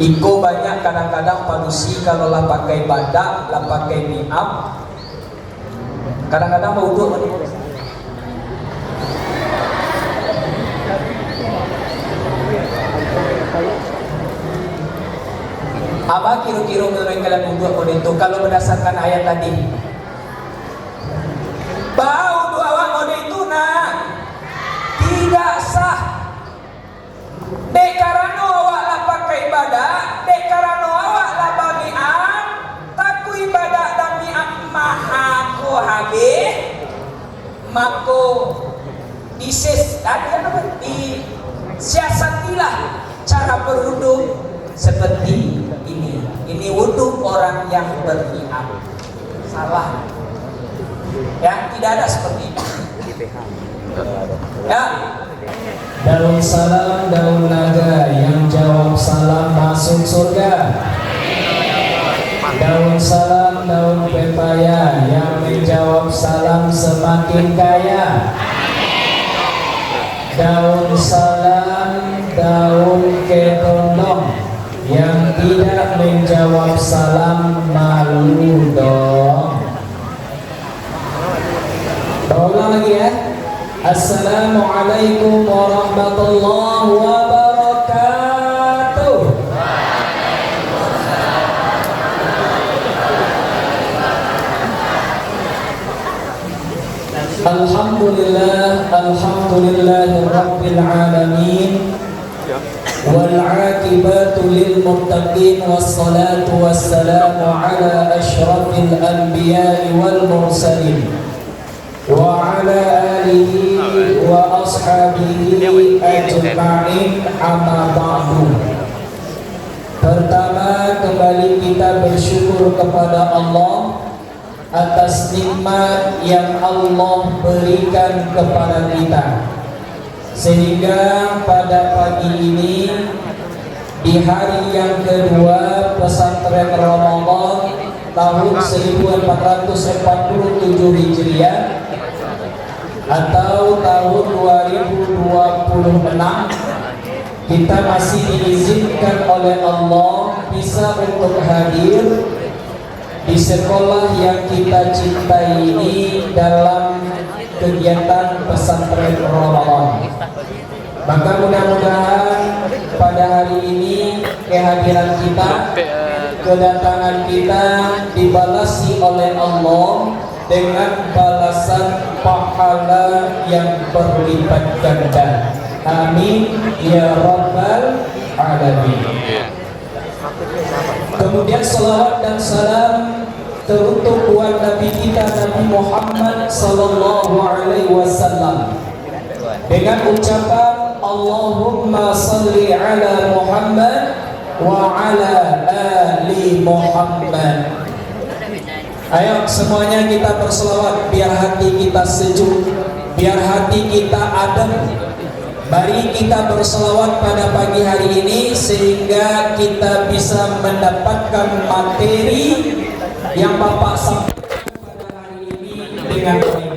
Iko banyak kadang-kadang manusia kalau lah pakai badak, lah pakai niab, kadang-kadang mau uduk. Apa kira-kira menurut kalian uduk itu kalau berdasarkan ayat tadi? Bau dua awak mode itu nak tidak sah. Dek karano awak lah pakai ibadah, dek karano awak lah bami'an, taku ibadah dan mi'an maha ko habis, mako disiasatilah cara berwudu seperti ini. Ini wudu orang yang berniat. Salah. Ya, tidak ada seperti itu. Ya. Daun salam, daun naga, yang jawab salam masuk surga. Daun salam, daun pepaya, yang menjawab salam semakin kaya. Daun salam, daun ketondong, yang tidak menjawab salam malu dong. Ulang lagi ya. Assalamualaikum warahmatullahi wabarakatuh. Alhamdulillah, alhamdulillahi rabbil alamin. Wal aqibatu lil muttaqin, wassalatu wassalamu ala asyrafil anbiya'i wal mursalin wa ala alihi wa ashabihi ajma'in, amma ba'du. Pertama, kembali kita bersyukur kepada Allah atas nikmat yang Allah berikan kepada kita, sehingga pada pagi ini di hari yang kedua pesantren Ramadan tahun 1447 Hijriah atau tahun 2026, kita masih diizinkan oleh Allah bisa untuk hadir di sekolah yang kita cintai ini dalam kegiatan pesantren Ramadan. Maka mudah-mudahan pada hari ini kehadiran kita, kedatangan kita dibalasi oleh Allah dengan balasan pahala yang berlipat ganda. Amin ya rabbal alamin. Kemudian salawat dan salam teruntuk buat Nabi kita Nabi Muhammad sallallahu alaihi wasallam dengan ucapan Allahumma salli ala Muhammad wa ala ali Muhammad. Ayo semuanya kita berselawat biar hati kita sejuk, biar hati kita adem. Mari kita berselawat pada pagi hari ini sehingga kita bisa mendapatkan materi yang Bapak sampaikan pada hari ini dengan baik.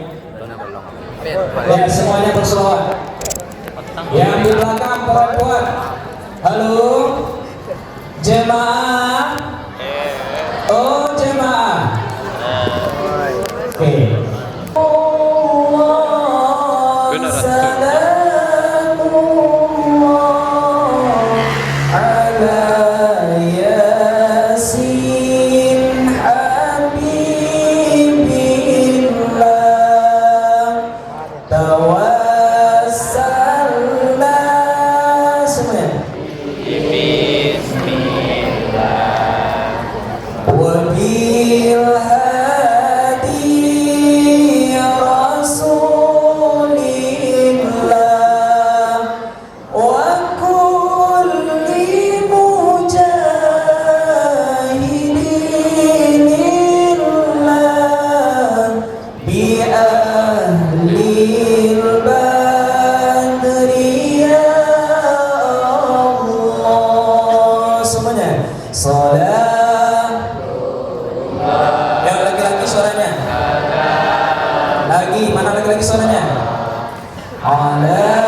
Ya, semuanya berselawat. Yang di belakang perempuan, halo jemaah. Oh jemaah. Oke. Ala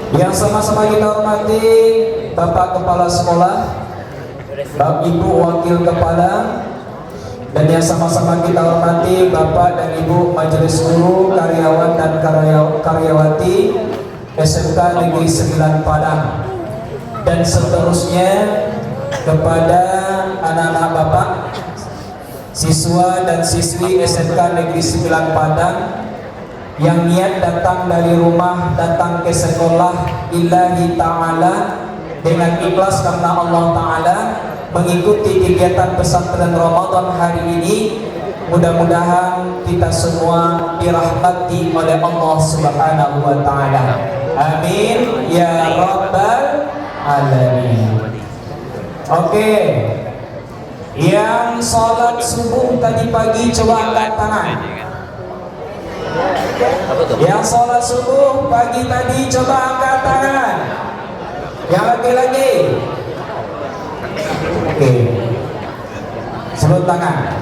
Yang sama-sama kita hormati Bapak Kepala Sekolah, Bapak Ibu Wakil Kepala, dan yang sama-sama kita hormati Bapak dan Ibu Majelis Guru, karyawan dan karyawati SMK Negeri 9 Padang, dan seterusnya kepada anak-anak Bapak, siswa dan siswi SMK Negeri 9 Padang yang niat datang dari rumah, datang ke sekolah lillahi ta'ala dengan ikhlas karena Allah Ta'ala, mengikuti kegiatan pesantren Ramadan hari ini. Mudah-mudahan kita semua dirahmati oleh Allah Subhanahu wa Ta'ala. Amin ya rabbal alamin. Oke, yang sholat subuh tadi pagi coba angkat tangan. Yang sholat subuh pagi tadi coba angkat tangan. Yang laki-laki. Oke, sebut tangan.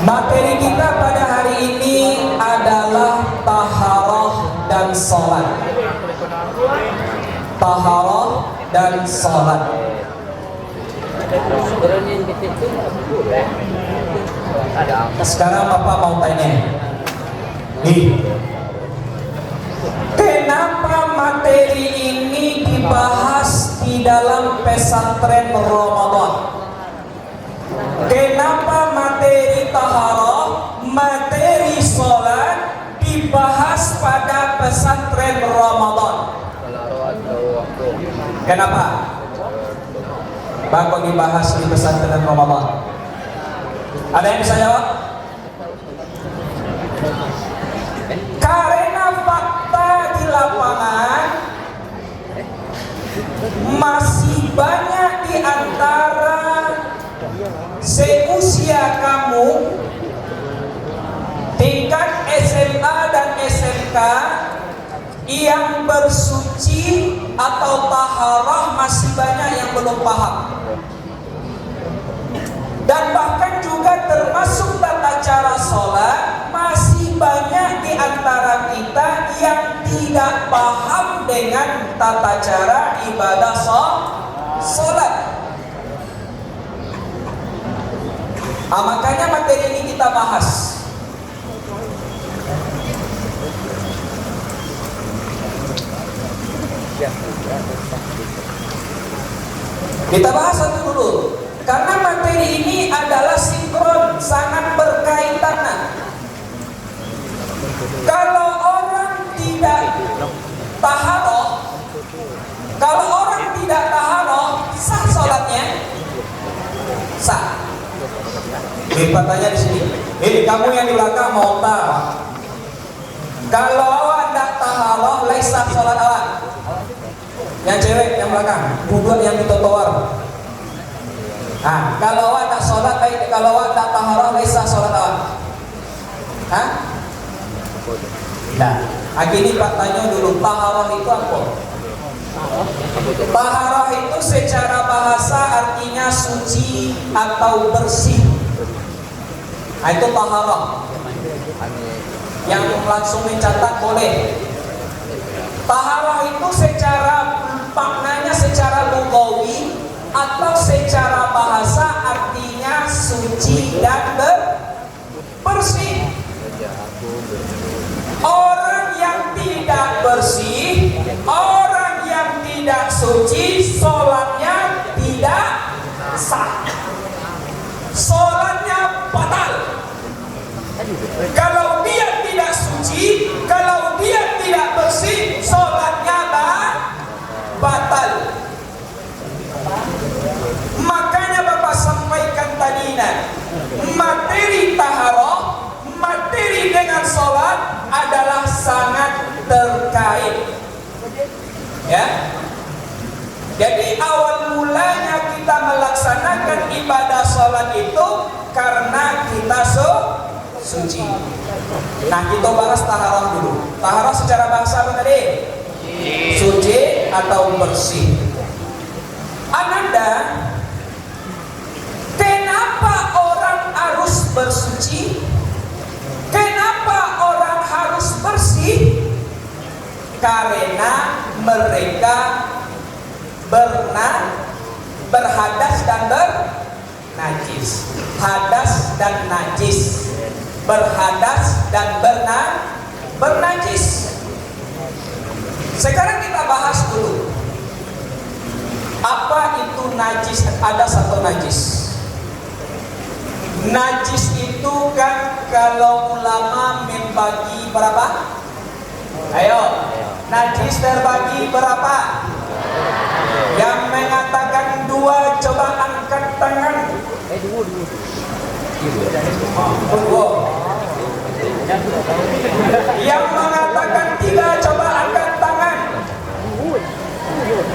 Materi kita pada hari ini adalah taharah dan sholat. Taharah dan sholat. Sekarang Bapak mau tanya, kenapa materi ini dibahas di dalam pesantren Ramadan? Kenapa materi taharah, materi sholat dibahas pada pesantren Ramadan? Kenapa? Bapak dibahas di pesantren Ramadan. Ada yang bisa jawab? Karena fakta di lapangan masih banyak di antara seusia kamu tingkat SMA dan SMK yang bersuci atau taharah, masih banyak yang belum paham. Dan bahkan juga termasuk tata cara sholat, masih banyak di antara kita yang tidak paham dengan tata cara ibadah sholat. Makanya materi ini kita bahas. Kita bahas satu dulu, karena materi ini adalah sinkron, sangat berkaitan. Kalau orang tidak taharah, sah sholatnya? Sah. Tanya di sini. Kamu yang di belakang mau tahu? Kalau awak tidak taharah, sah sholat awak. Yang cewek yang belakang, duduk yang di trotoar. Kalau awak tak sholat, kalau awak tak taharah, sah sholat awak. Nah, ini Pak tanya dulu, taharah itu apa? Taharah itu secara bahasa artinya suci atau bersih. Itu taharah. Yang langsung mencatat boleh. Taharah itu secara maknanya secara lugawi atau secara bahasa artinya suci dan bersih. Orang yang tidak bersih, orang yang tidak suci, sholatnya tidak sah. Sholatnya batal. Kalau dia tidak suci, kalau dia tidak bersih, sholatnya batal. Makanya Bapak sampaikan tadi, materi taharah, materi dengan sholat adalah sangat terkait. Ya. Jadi awal mulanya kita melaksanakan ibadah sholat itu karena kita suci. Nah, kita bahas taharah dulu. Taharah secara bahasa apa tadi? Suci atau bersih. Ananda, kenapa orang harus bersuci? Kenapa orang harus bersih? karena mereka berhadas dan bernajis. Hadas dan najis, berhadas dan bernajis. Sekarang kita bahas dulu, apa itu najis? Ada satu najis. Najis itu kan kalau ulama membagi berapa? Ayo, najis terbagi berapa? Yang mengatakan 2 coba angkat tangan. Yang mengatakan 3 coba angkat tangan.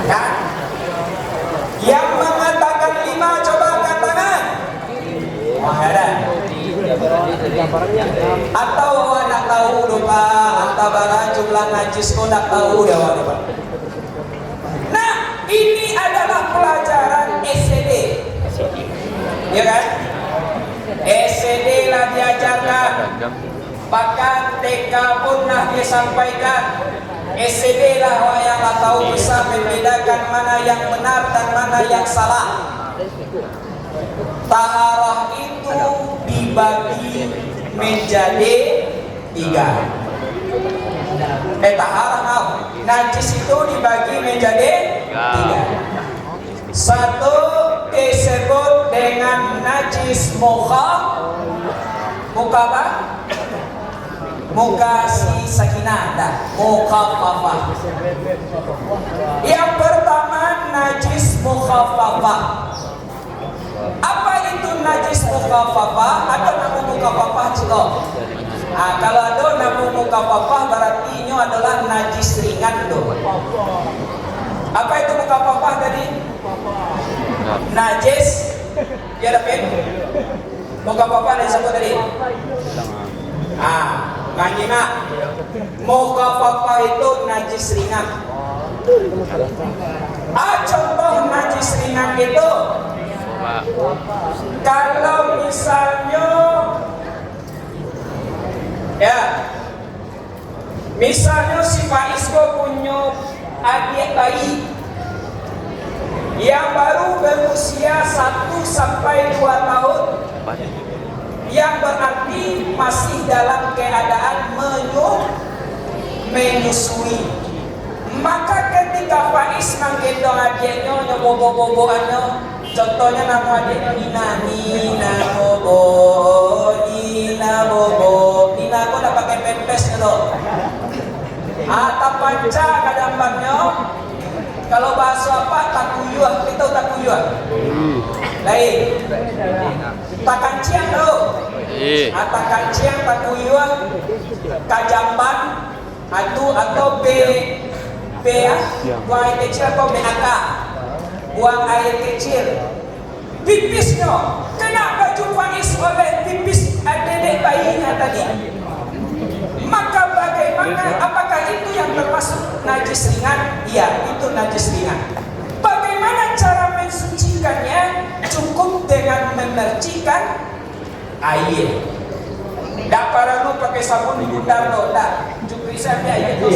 Ya. Yang mengatakan 5 coba angkat tangan. Ada. Atau anak tahu lupa antara jumlah najis kau nak tahu dia lupa. Nah, ini adalah pelajaran SD, ya kan? SD lah diajarkan, bahkan TK pun lah dia sampaikan. SD lah yang tahu bisa membedakan mana yang benar dan mana yang salah. Taharah itu dibagi menjadi 3. Taharah najis itu dibagi menjadi 3. Satu disebut dengan najis muka apa? Muka si sakinah, muka fafah. Yang pertama najis mukhafafah. Apa itu najis mukhafafah? Ada nama mukhafafah juga. Kalau ada nama mukhafafah berarti ini adalah najis ringan tuh. Apa itu mukhafafah tadi? Najis ya dapat. Mukhafafah yang disebut tadi. Nganyina. Mukhafafah itu najis ringan. Contoh najis ringan itu kalau misalnya si Pak Isko punya adik bayi yang baru berusia 1 sampai 2 tahun, yang berarti masih dalam keadaan menyusui. Maka ketika Faiz menggendong adiknya, nyobobo-boboannya, contohnya nama adiknya Nina Bobo. Nina kok udah pakai pempes gitu. Tapanca kadang-kadangnya, kalau bahasa apa, takuyuah, kita takuyuah. Lain. Takanciang tau. Takanciang, takuyuah, kajamban, atau buang air kecil atau BAK, buang air kecil. Pipisnya kena baju Faiz oleh pipis adik bayinya tadi. Maka bagaimana? Apakah itu yang termasuk najis ringan? Iya, itu najis ringan. Bagaimana cara mensucikannya? Cukup dengan memercikan air. Tak perlu pakai sabun gudang loh, tak. Cukup saja air itu.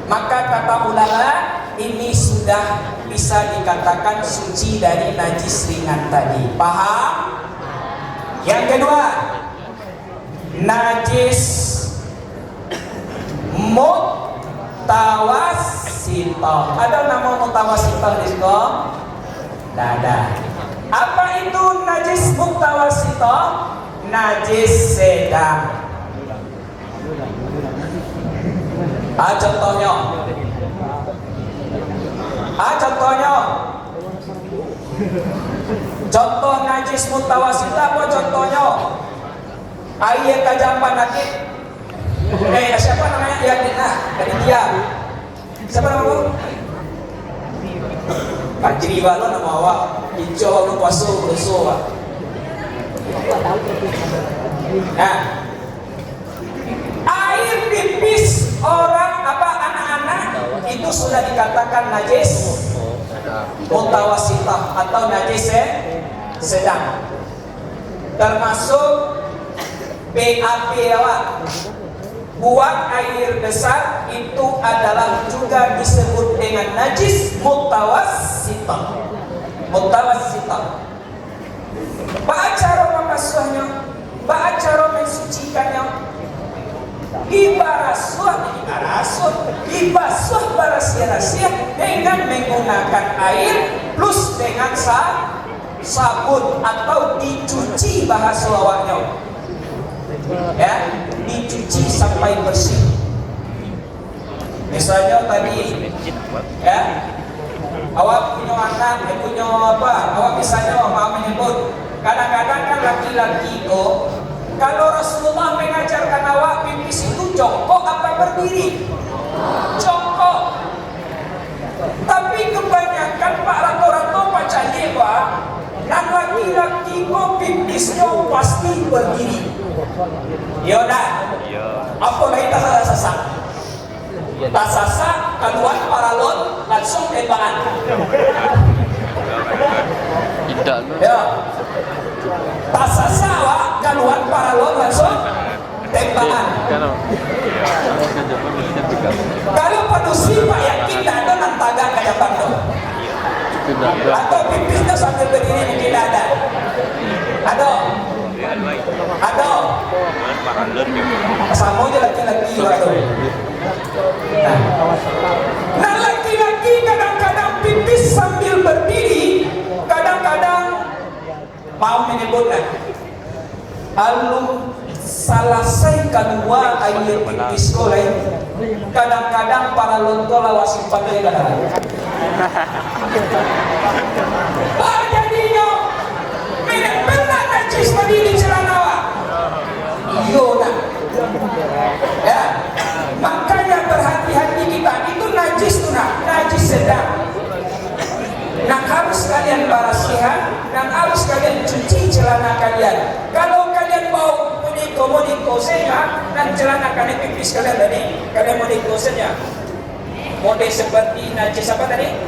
Maka kata ulama, ini sudah bisa dikatakan suci dari najis ringan tadi. Paham? Yang kedua, najis mutawasitah. Ada nama mutawasitah di situ? Tidak ada. Apa itu najis mutawasitah? Najis sedang. Contohnya. Contoh najis mutawasitah apa contohnya? Air kajamban nakit. Siapa namanya? Ya, dari dia. Siapa nama? Kajri lo nama awak. Hijau lu pasu berusuh. Nah, air pipis orang anak-anak itu sudah dikatakan najis mutawasitah atau najis sedang. Termasuk BAB awak. Buang air besar itu adalah juga disebut dengan najis mutawassithah. Mutawassithah. Baca cara memasuhnya, baca cara mensucikannya. Dibasuh barasia-rasia dengan menggunakan air plus dengan sabun atau dicuci bahasa awaknya. Ya, dicuci sampai bersih. Misalnya tadi, ya, awak punya anak, punya apa? Awak misalnya mau menyebut, kadang-kadang kan laki-laki itu, kalau Rasulullah mengajarkan awak pipis itu jongkok apa berdiri? Jongkok. Tapi kebanyakan Pak Rato-Rato baca lewa, dan laki-laki kok pipisnya pasti berdiri. Yaudah, apa lagi tak sasa? Tak sasa, keluar paralon langsung tembakan. Ya, tak sasa wak keluar paralon langsung tembakan. Kalau panusi Pak yakin tak ada nantaga ke depan tu. Atau pipisnya sambil berdiri mungkin ada. Ada. Sama aja laki-laki waktu. Nah laki-laki kadang-kadang pipis sambil berdiri, kadang-kadang mau menyebutkan alum selesai kedua air pipis oleh kadang-kadang para lontola wasit pakai kadang. Jadinya benar najis berdiri celana awak. Iya nak. Ya, makanya berhati-hati kita itu najis tu nak, najis sedang. Nak harus kalian barasihan dan harus kalian cuci celana kalian. Kalau kalian bau modiko saja dan celana kalian pipis kalian tadi, kalian modiko saja. Mode seperti najis apa tadi?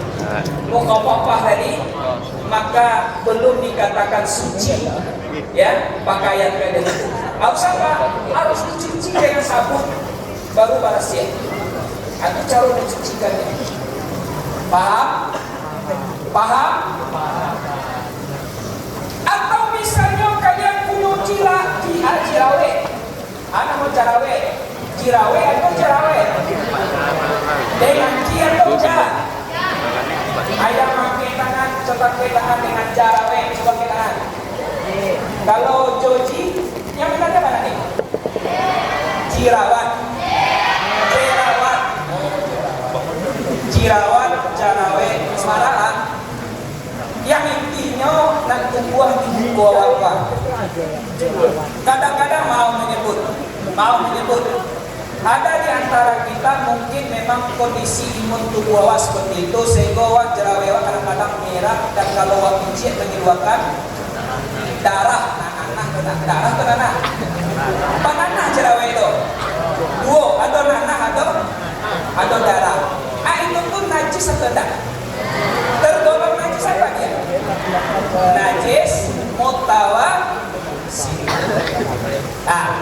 Muka tadi, maka belum dikatakan suci. Ya, pakaian kalian itu. Harus apa? Harus dicuci dengan sabun baru barasiah. Itu cara mencucikannya. Paham? Paham? Atau misalnya kalian punya jirawe. Anak mau jarawe. Jirawe atau jarawe? Dengan atau jar? Ayah pakai tangan, coba pakai tangan dengan jarawe, coba pakai tangan. Kalau Joji, yang benarnya mana nih? Jirawat. Jirawat, jarawe, semarahan. Yang intinya nanti buah di buah apa? Kadang-kadang mau menyebut. Ada di antara kita mungkin memang kondisi imun tubuh awak seperti itu sehingga awak jerawe awak kadang-kadang merah dan kalau awak pijit mengeluarkan darah. Darah atau nanah? Apa nanah jerawe itu? Dua, atau nanah atau darah. Itu pun najis atau tidak? Tergolong najis apa dia? Najis mutawassithah.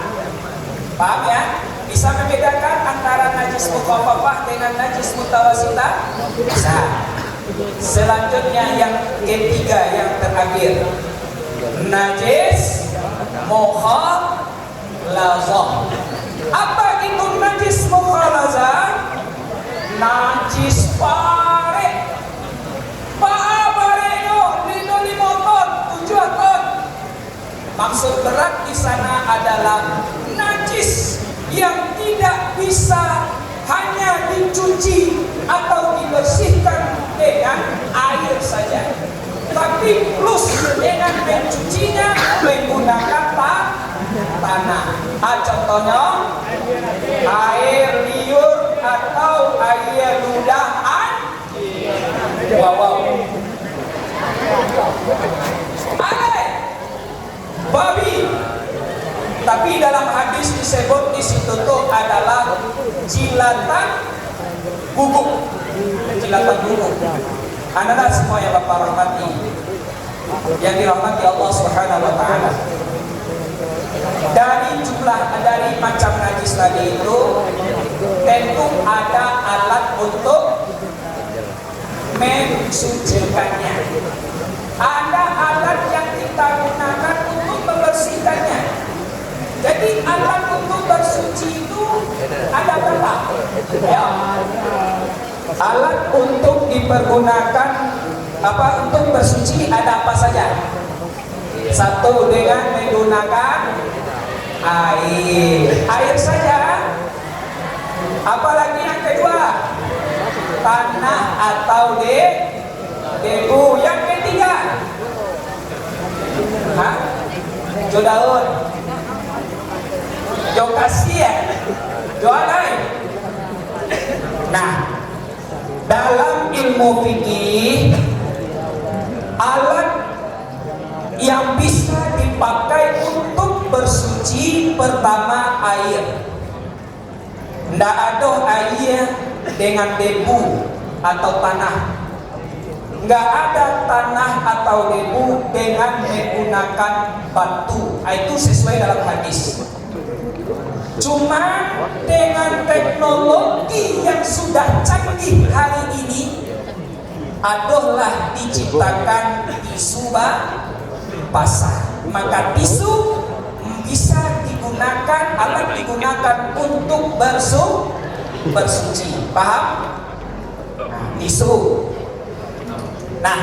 Paham ya? Bisa membedakan antara najis mukhaffafah dengan najis mutawassithah? Bisa. Selanjutnya yang ketiga, yang terakhir, najis mukhalazah. Apa itu najis mukhalazah? Najis pare. Pabareno 5 ton, 7 ton. Maksud berat di sana adalah najis yang tidak bisa hanya dicuci atau dibersihkan dengan air saja, tapi plus dengan mencucinya menggunakan tanah. Contohnya air liur atau air ludahan. Wow. Babi. Tapi dalam hadis disebut di situ tuh adalah jilatan guguk. Anda semua yang Bapak rahmati, yang dirahmati Allah Subhanahu wa taala. Dari itulah dari macam najis tadi itu tentu ada alat untuk mensucikannya. Ada alat yang kita gunakan untuk membersihkannya. Jadi alat untuk bersuci itu ada berapa? Ya. Alat untuk dipergunakan untuk bersuci ada apa saja? Satu, dengan menggunakan air saja. Apalagi yang kedua, tanah atau debu. Yang ketiga, jo daun, jo kasih, jo lain. Nah, dalam ilmu fikih, alat yang bisa dipakai untuk bersuci pertama air. Nggak ada air dengan debu atau tanah. Nggak ada tanah atau debu dengan menggunakan batu. Itu sesuai dalam hadis. Cuma dengan teknologi yang sudah canggih hari ini, adalah diciptakan tisu basah. Maka tisu bisa digunakan, alat digunakan untuk bersuci. Paham? Tisu. Nah,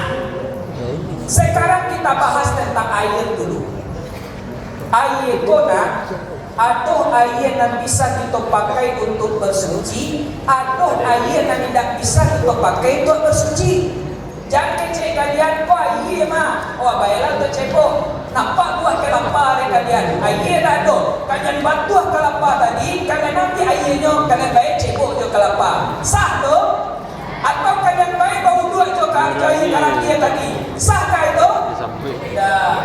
sekarang kita bahas tentang air dulu. Air kona atau air yang bisa kita pakai untuk bersuci, atau air yang tidak bisa kita pakai untuk bersuci. Jangan kecek kalian, kok air mah, baiklah tu cekok. Nampak buah kelapa kalian, air ada. Kalian batu kelapa tadi, kalian ambil airnya, kalian baik cekok je kelapa. Sah tu? Atau kalian baik bau dua je air kalang dia tadi. Sah kah itu? Tidak.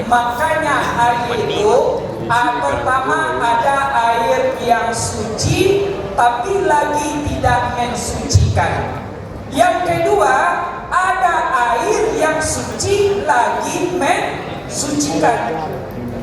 Makanya air itu pertama ada air yang suci tapi lagi tidak mensucikan. Yang kedua ada air yang suci lagi mensucikan.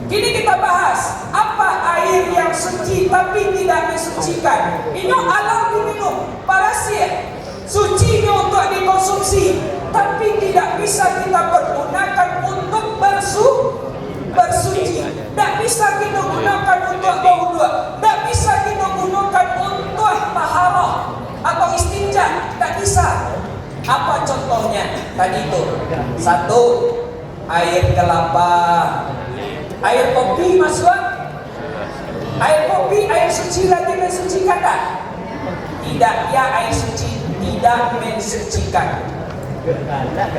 Kini kita bahas apa air yang suci tapi tidak mensucikan. Ini alam diminum, parasit. Sucinya untuk dikonsumsi tapi tidak bisa kita pergunakan untuk bersuci. Tidak bisa kita gunakan untuk berwudu, tidak bisa kita gunakan untuk taharah atau istinja, tidak bisa. Apa contohnya? Tadi itu satu, air kelapa, air kopi masuk. Air kopi, air suci lagi mensucikan tak? Tidak, ya air suci tidak mensucikan.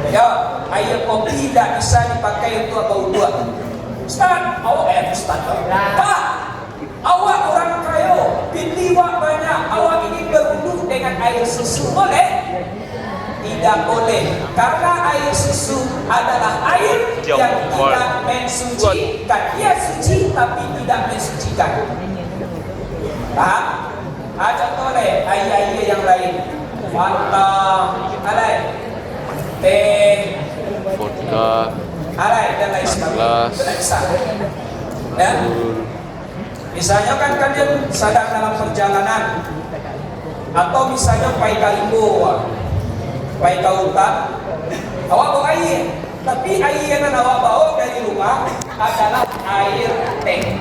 Ya, air kopi tidak bisa dipakai untuk berwudu. Ustaz, Ustaz. Pak, awak orang kaya, binti wak banyak, awak ingin berwudu dengan air susu, boleh? Tidak boleh, karena air susu adalah air yang tidak mensucikan. Ia suci tapi tidak mensucikan. Paham? Contoh air yang lain, Fanta, teh, vodka, dan lain sebagainya. Itu tidak bisa. Ya? Misalnya kan kalian sedang dalam perjalanan, atau misalnya pai kalimbo, pai kautan, awak bawa air, tapi air yang awak bawa dari rumah adalah air teh.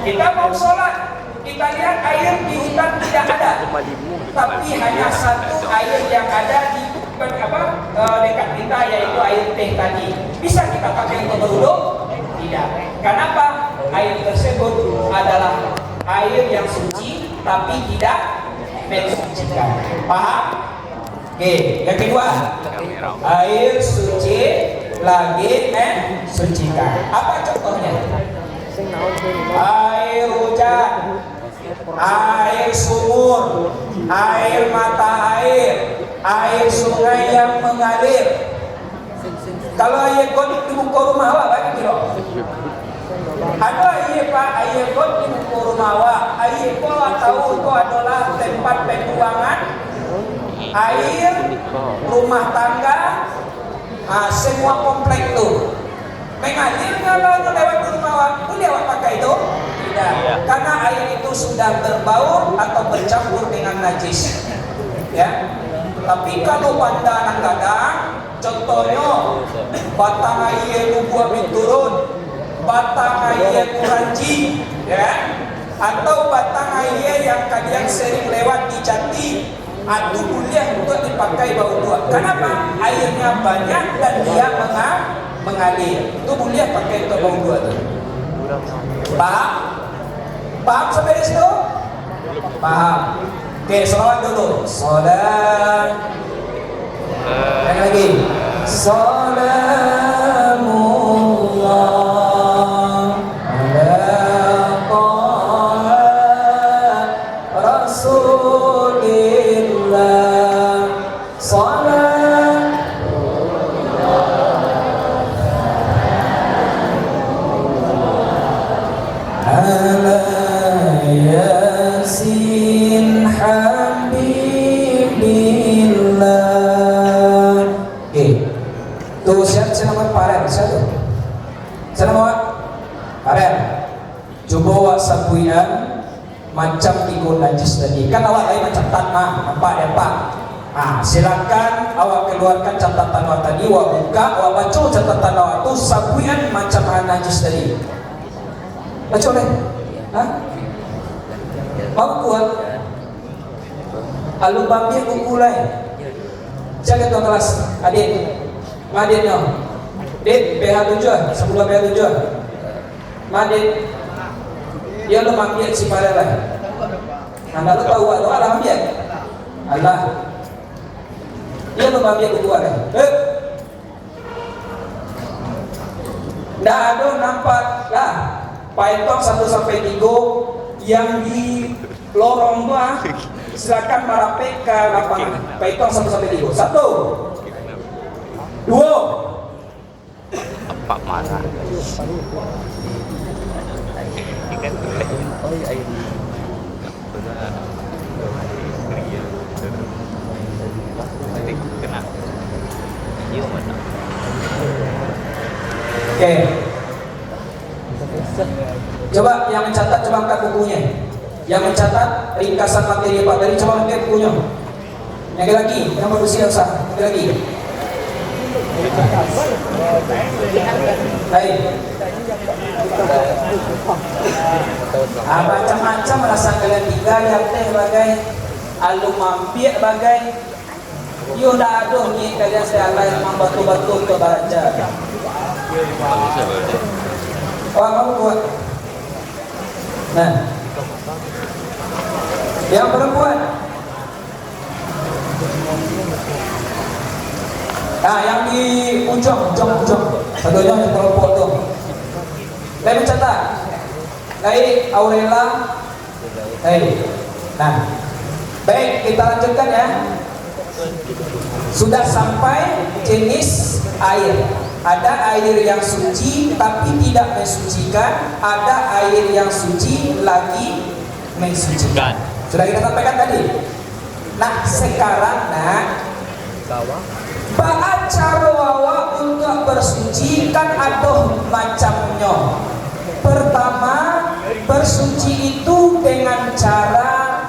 Kita mau sholat, kita lihat air di hutan tidak ada, tapi hanya satu air yang ada di dekat kita, yaitu air teh tadi. Bisa kita pakai untuk berwudu? Tidak. Kenapa? Air tersebut adalah air yang suci tapi tidak mensucikan. Paham? Oke, yang kedua, air suci lagi mensucikan. Apa contohnya? Air hujan, air sumur, air mata air sungai yang mengalir. Kalau air got di muka rumah awak bagi kilo. Ada air pak, air got di muka rumah awak. Air kau tahu itu adalah tempat pembuangan air rumah tangga, semua komplek tu mengalir. Kalau lewat rumah awak, boleh awak pakai itu? Tidak. Ya, karena air itu sudah berbaur atau bercampur dengan najis. Ya. Tapi kalau pada kadang-kadang, contohnya batang air nu buat turun, batang air kuranci, ya, atau batang air yang kalian sering lewat di jati, itu boleh untuk dipakai bau dua. Kenapa? Airnya banyak dan dia mengalir. Itu boleh pakai untuk bau dua tu. Paham? Paham sampai di situ? Paham. Oke, selawat dulu. Salam. Yang lagi. Salamullah ala Taha Rasulillah. Salam. Ala Yasin Habibillah. Tuh siapa nama Paren? Siapa? Siapa nama Paren? Coba awak sapuian macam tiga najis tadi. Kan awak tadi macam tanah, nampak ya Pak? Silakan awak keluarkan catatan awak tadi, awak buka, awak baca catatan awak tu sapuian macam najis tadi. Baca boleh? Mau kuat? Alu bambi buku lain. Jaga tuan kelas, adik. Madinnya, Dit, PH 7, sebelum PH 7. Madin, dia lu ambil si pada lah. Anda lu tahu doa lah ambil. Allah, dia lu ambil buku lah. Dah ada nampak lah. Python 1 sampai 3 yang di lorong gua. Silakan merapik ke lapangan. Python 1 sampai 3. 1. 2. Pak marah. Oke. Coba yang mencatat, coba angkat bukunya. Yang mencatat ringkasan materi Pak tadi, coba angkat bukunya. Yang lagi, yang berusia usah. Yang lagi. Baik. Macam-macam rasa kalian tiga yang teh bagai alu mampir bagai yo dah ada ni kalian saya lain memang batu-batu ke baca. Kamu buat. Nah. Yang perempuan. Yang di ujung. Satunya yang kelompok tu. Saya mencatat. Baik, Aurela. Baik. Nah, baik kita lanjutkan ya. Sudah sampai jenis air. Ada air yang suci tapi tidak mensucikan. Ada air yang suci lagi mensucikan. Sudah kita sampaikan tadi. Nah, sekarang Pak cara awak untuk bersuci kan ada macamnya. Pertama, bersuci itu dengan cara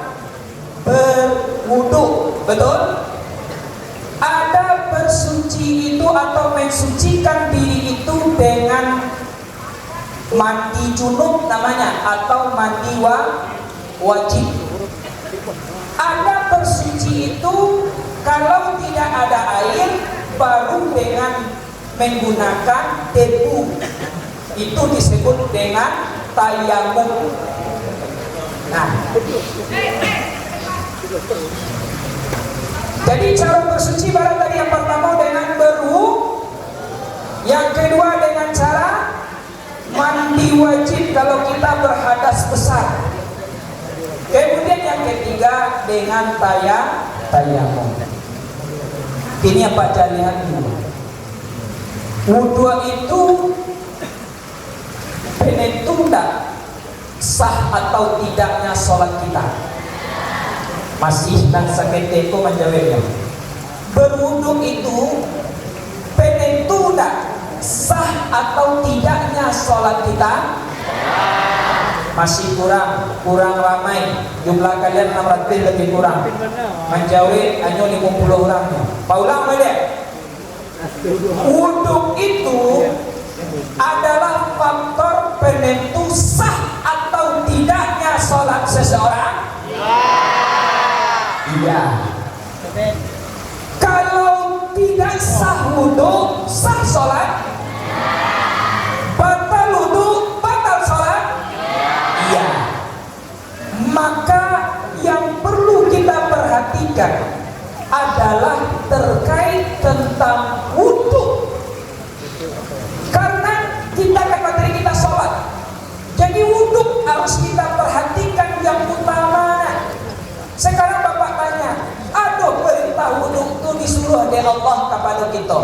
berwudu, betul? Ada bersuci itu atau mensucikan diri itu dengan mandi junub namanya atau mandi wajib. Ada bersuci itu kalau tidak ada air baru dengan menggunakan debu, itu disebut dengan tayamum. Nah, jadi cara bersuci barang tadi yang pertama dengan berwudu, yang kedua dengan cara mandi wajib kalau kita berhadas besar, kemudian yang ketiga dengan tayamum. Ini yang Pak lihat dulu. Wudu itu penentunya sah atau tidaknya sholat kita. Masih dan sakit itu menjawabnya. Berwudu itu penentunya sah atau tidaknya sholat kita. masih kurang ramai, jumlah kalian 600 lebih kurang. Menjauhi hanya 50 orang. Paulang boleh. Wudhu itu adalah faktor penentu sah atau tidaknya sholat seseorang. Iya. Kalau tidak sah wudhu, sah sholat. Batal wudhu, batal sholat. Iya. Maka yang perlu kita perhatikan adalah terkait tentang wudhu. Karena kita kata tadi kita sholat, jadi wudhu harus kita perhatikan yang utama. Sekarang Bapak tanya, aduh perintah wudhu itu disuruh oleh Allah kepada kita.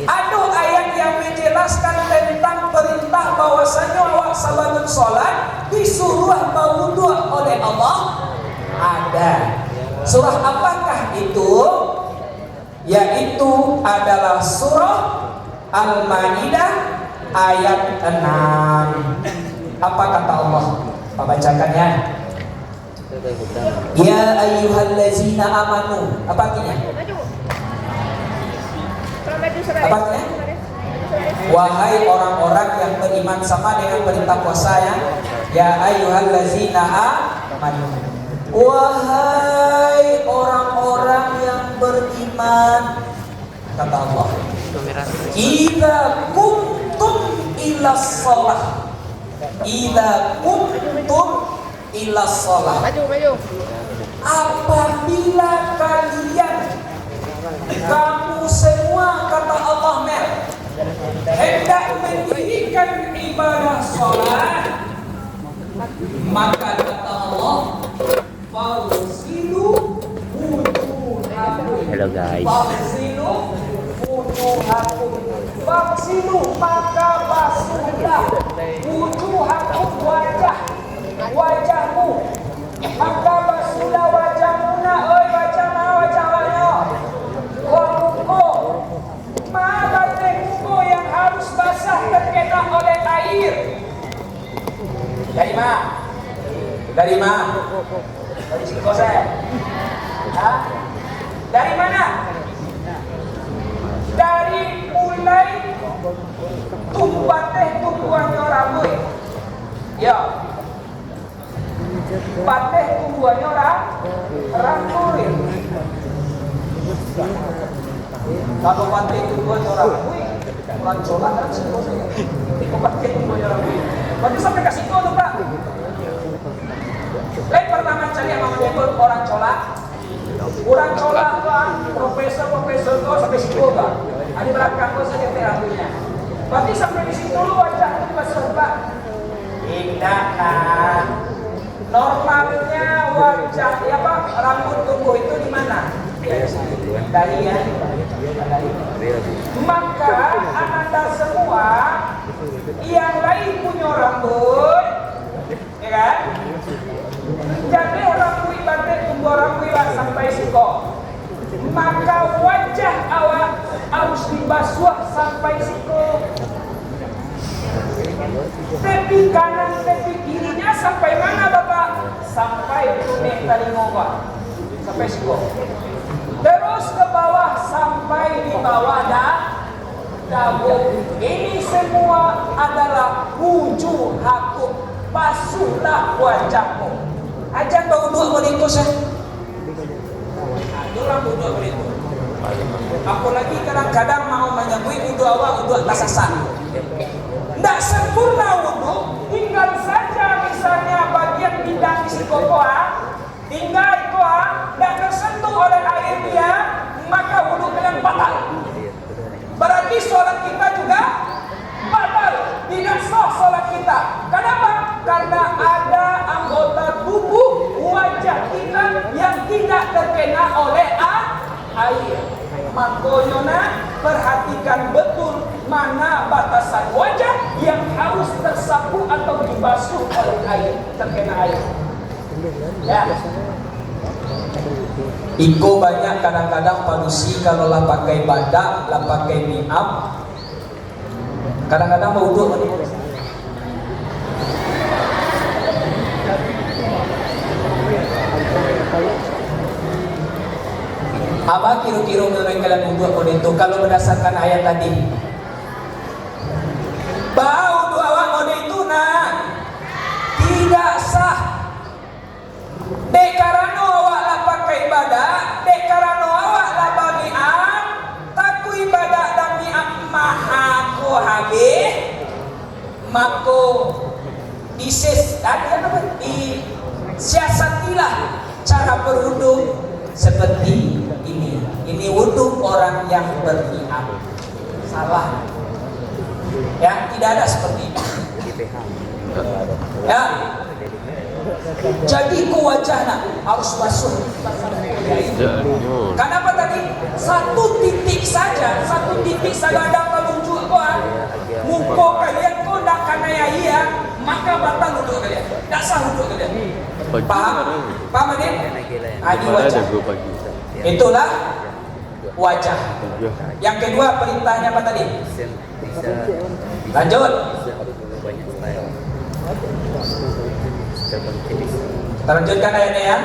Aduh ayat yang menjelaskan tentang perintah bahwasanya awak sebelum sholat disuruh berwudhu oleh Allah. Ada. Surah apakah itu? Yaitu adalah surah Al-Maidah ayat 6. Apa kata Allah? Pak bacakan ya. Ya ayyuhallazina amanu. Apa artinya? Apa artinya? Wahai orang-orang yang beriman, sama dengan perintah puasa ya. Ya ayyuhallazina amanu. Wahai orang-orang yang beriman, kata Allah, idza kuntum ila shalah, idza kuntum ila shalah, apabila kalian, kamu semua, kata Allah, hendak mendirikan ibadah sholat, maka kata Allah, fawsilu wujuhakum. Hello guys. Fawsilu wujuhakum. Fawsilu maka basuhlah wujuhakum, wajahmu. Maka basuhlah wajahmu na, oi wajahnya. Wamuko. Mana muko yang harus basah terkena oleh air. Dari mana? Dari mana? Dari Cikose. Hah? Dari mana? Dari mulai tumbuhannya rambut. Ya. Pateh tumbuhannya rambut. Kalau pateh tumbuhannya rambut, orang colat kan Cikose. Pateh tumbuhannya rambut. Berarti sampai kasih itu tuh Pak. Lain pertama cari yang menyebut orang colak. Orang colak kan profesor tuh sampai situ Pak. Ada belakang tuh saja terapinya. Berarti sampai di situ lu wajah itu masuk Pak. Tidak kan. Normalnya wajah ya Pak, rambut tubuh itu di mana? Dari ya. Maka Anda semua yang lain punya rambut, ya kan? Jadi rambut batik tumbuh rambut sampai siko. Maka wajah awak harus dibasuh sampai siko. Tepi kanan, tepi kirinya sampai mana Bapak? Sampai tunih telinga Pak. Sampai siko. Terus ke bawah sampai di bawah dagu. Ini semua adalah wujuhakum. Basuhlah wajahmu. Ajan berwudu begitu saya. Itulah wudu begitu. Apalagi kadang-kadang mau menyebut wudu awal wudu tasasan. Tidak sempurna wudu, tinggal saja misalnya bagian bidang isi kokoa, tinggal koa tidak tersentuh oleh air dia, maka wudu kalian batal. Berarti sholat kita juga batal, tidak sah sholat kita. Kenapa? Karena ada anggota tubuh wajah kita yang tidak terkena oleh air. Makanya perhatikan betul mana batasan wajah yang harus tersapu atau dibasuh oleh air, terkena air. Ya. Iko banyak kadang-kadang panusi kalau lah pakai badak, lah pakai niqab, kadang-kadang mau wudhu. Apa kira-kira mereka wudhu kode itu kalau berdasarkan ayat tadi? Bau dua awak kode itu nah tidak sah. Dek karano awak lah pakai ibadah, dek karano awak lah bagian, taku ibadah dami maha ko habis, mako disiasatilah cara berwudu seperti ini. Ini wudu orang yang berniat. Salah. Ya, tidak ada seperti itu. Ya. Jadi ku wajahna harus basuh. Kenapa tadi? Satu titik saja ada muncul kuat. Muka kalian kau nak kena ya, maka batal wudhu kalian. Tak sah wudhu kalian. Paham? Paham adik? Adi wajah. Itulah wajah. Yang kedua perintahnya apa tadi? Lanjut. Kita lanjutkan ayatnya ya.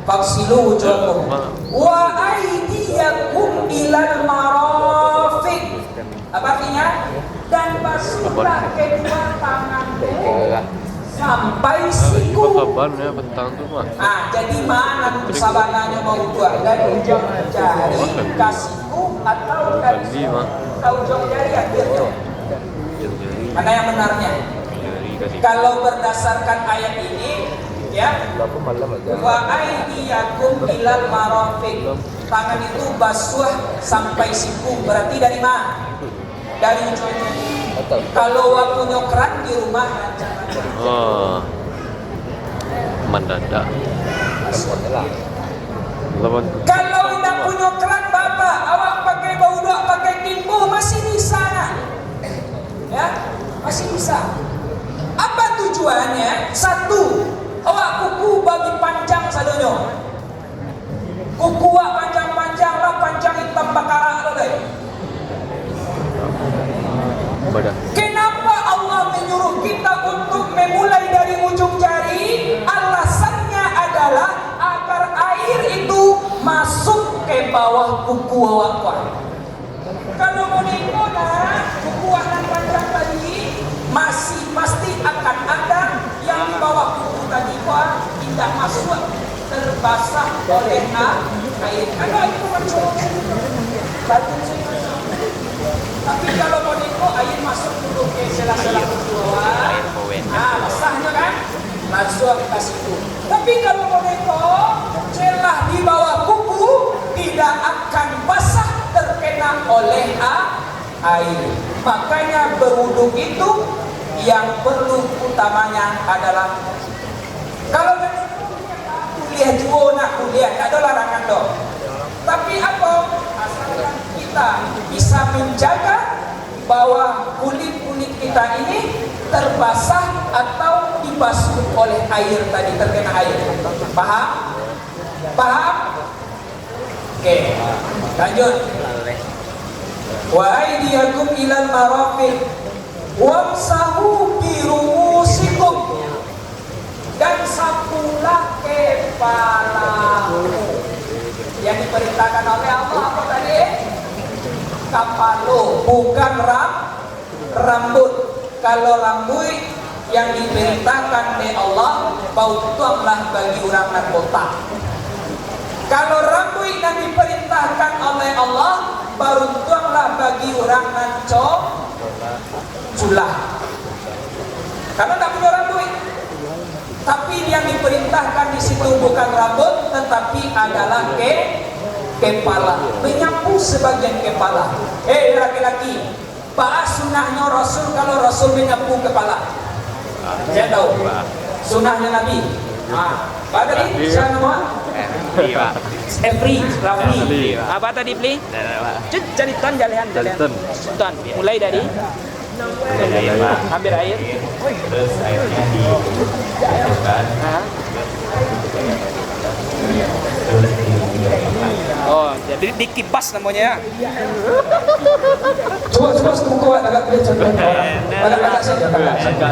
Faksilu wujuhakum wa aydiyakum ilal marafiq. Apa artinya? Dan basuhlah kedua tangan sampai siku. Jadi mana sabananya mau buat dari ujung jari ke siku atau dari siku ke ujung jari akhirnya? Mana yang benarnya? Kalau berdasarkan ayat ini, ya, wa aydiyakum ilal marafiq. Tangan itu basuh sampai siku, berarti dari mana? Dari ujung jari. Kalau waktu nyokran di rumah mendadak. kalau tidak punya keran bapak, awak pakai bau dua, pakai timbu masih bisa nah. Ya, masih bisa. Apa tujuannya? Satu, awak kuku bagi panjang sadonyo. Kuku awak panjang-panjang lah, panjang hitam bakara lah. Kenapa Allah menyuruh kita untuk memulai dari ujung jari? Alasannya adalah agar air itu masuk ke bawah kuku awak. Kalau mau kuku yang panjang tadi masih pasti akan ada yang di bawah kuku tadi tidak masuk terbasah oleh air. Kalau itu macam tapi kalau boneko air masuk dulu ke sela-sela kuku awak, basahnya kan masuk ke situ. Tapi kalau boneko celah di bawah kuku tidak akan basah terkena oleh air. Makanya berwudu itu yang perlu utamanya adalah kalau kuliah juga nak kuliah, tak ada larangan dong. Tapi apa? Asalkan kita bisa menjaga bahwa kulit-kulit kita ini terbasah atau dibasuh oleh air tadi, terkena air. Paham? Paham? Oke, lanjut. Wa aydiyakum ilal marafiq wamsahu bi ru'usikum, dan sapulah kepalamu. Yang diperintahkan oleh Allah apa tadi? Kapalo, bukan rambut. Kalau rambut yang diperintahkan oleh Allah, bau tuanglah bagi orang nan botak. Kalau rambut yang diperintahkan oleh Allah, baru tuanglah bagi orang nan culah. Karena tak punya rambut. Tapi yang diperintahkan di situ bukan rambut, tetapi adalah kepala. Menyapu sebagian kepala. Laki-laki, bahas sunnahnya Rasul kalau Rasul menyapu kepala. Saya tahu. Sunnahnya Nabi. Apa tadi? Siapa nama? Rafli. Apa tadi Pli? Jadi tan jalihan. Tan. Mulai dari ambil air. Terus airnya dimasukkan. Oh, jadi dikipas namanya ya. Coba semuanya agak kelihatan. Agak saja.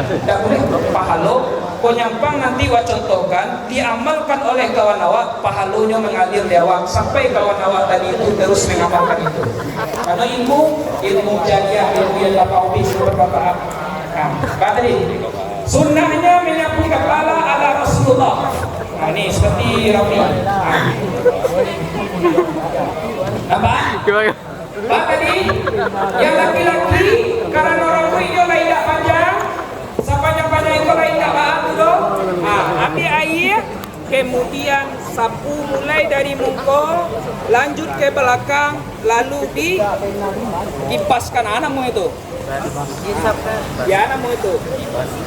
Tidak boleh pahalo ko nyampang nanti wa contohkan diamalkan oleh kawan awak, pahalanya mengalir di awak sampai kawan awak tadi itu terus mengamalkan itu. Karena ilmu jariah, ilmu yang dapat habis bermanfaat. Nah, tadi sunnahnya menyapu kepala ala Rasulullah. Nah, ini seperti Rafi. Apa? Pak tadi yang laki-laki karena orang itu lain tak panjang, sepanjang-panjang itu lain tak paham dulu. Ambil air, kemudian sapu mulai dari muka, lanjut ke belakang, lalu dikipaskan. Anak mau itu? Ya anak mau itu?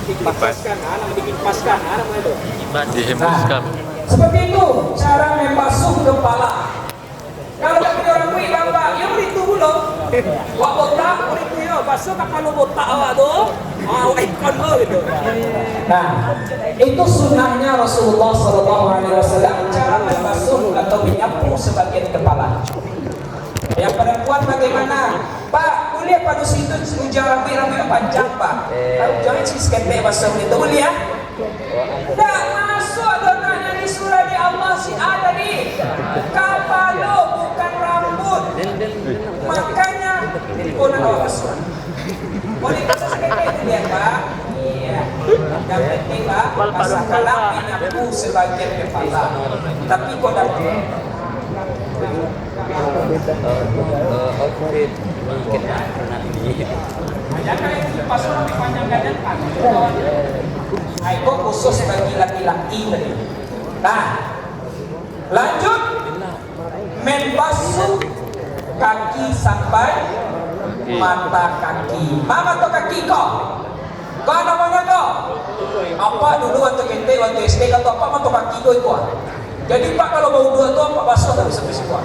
Dikipaskan, anak dikipaskan, anak mau itu? Dihembuskan. Seperti itu cara membasuh kepala. Kalau kami orang kui bapak, ya itu dulu. Wak botak, itu ya basuh kalau botak awak tu, ikon lo gitu. Nah, itu sunnahnya Rasulullah SAW cara membasuh atau menyapu sebagian kepala. Yang perempuan bagaimana? Pak, boleh pada situ ujang rambut panjang pak. Jangan sih skete basuh itu boleh ya? Tak masuk adonannya di surah di Allah si ada nih. Kepala bukan rambut. Makanya konon awak basuh. Boleh basuh skete itu dia pak. Iya. Yang penting pak, masalah menyapu sebagian kepala. Tapi kau dapat outfit mungkin jangan yang pas orang panjang kan. Nah, itu khusus bagi laki-laki tadi. Nah, lanjut membasuh kaki sampai mata kaki. Mama atau kaki kok? Kau namanya kok? Apa dulu waktu kita waktu SD atau apa atau kaki kau itu? Jadi pak kalau mau dua tu apa basuh tak bisa bersipak.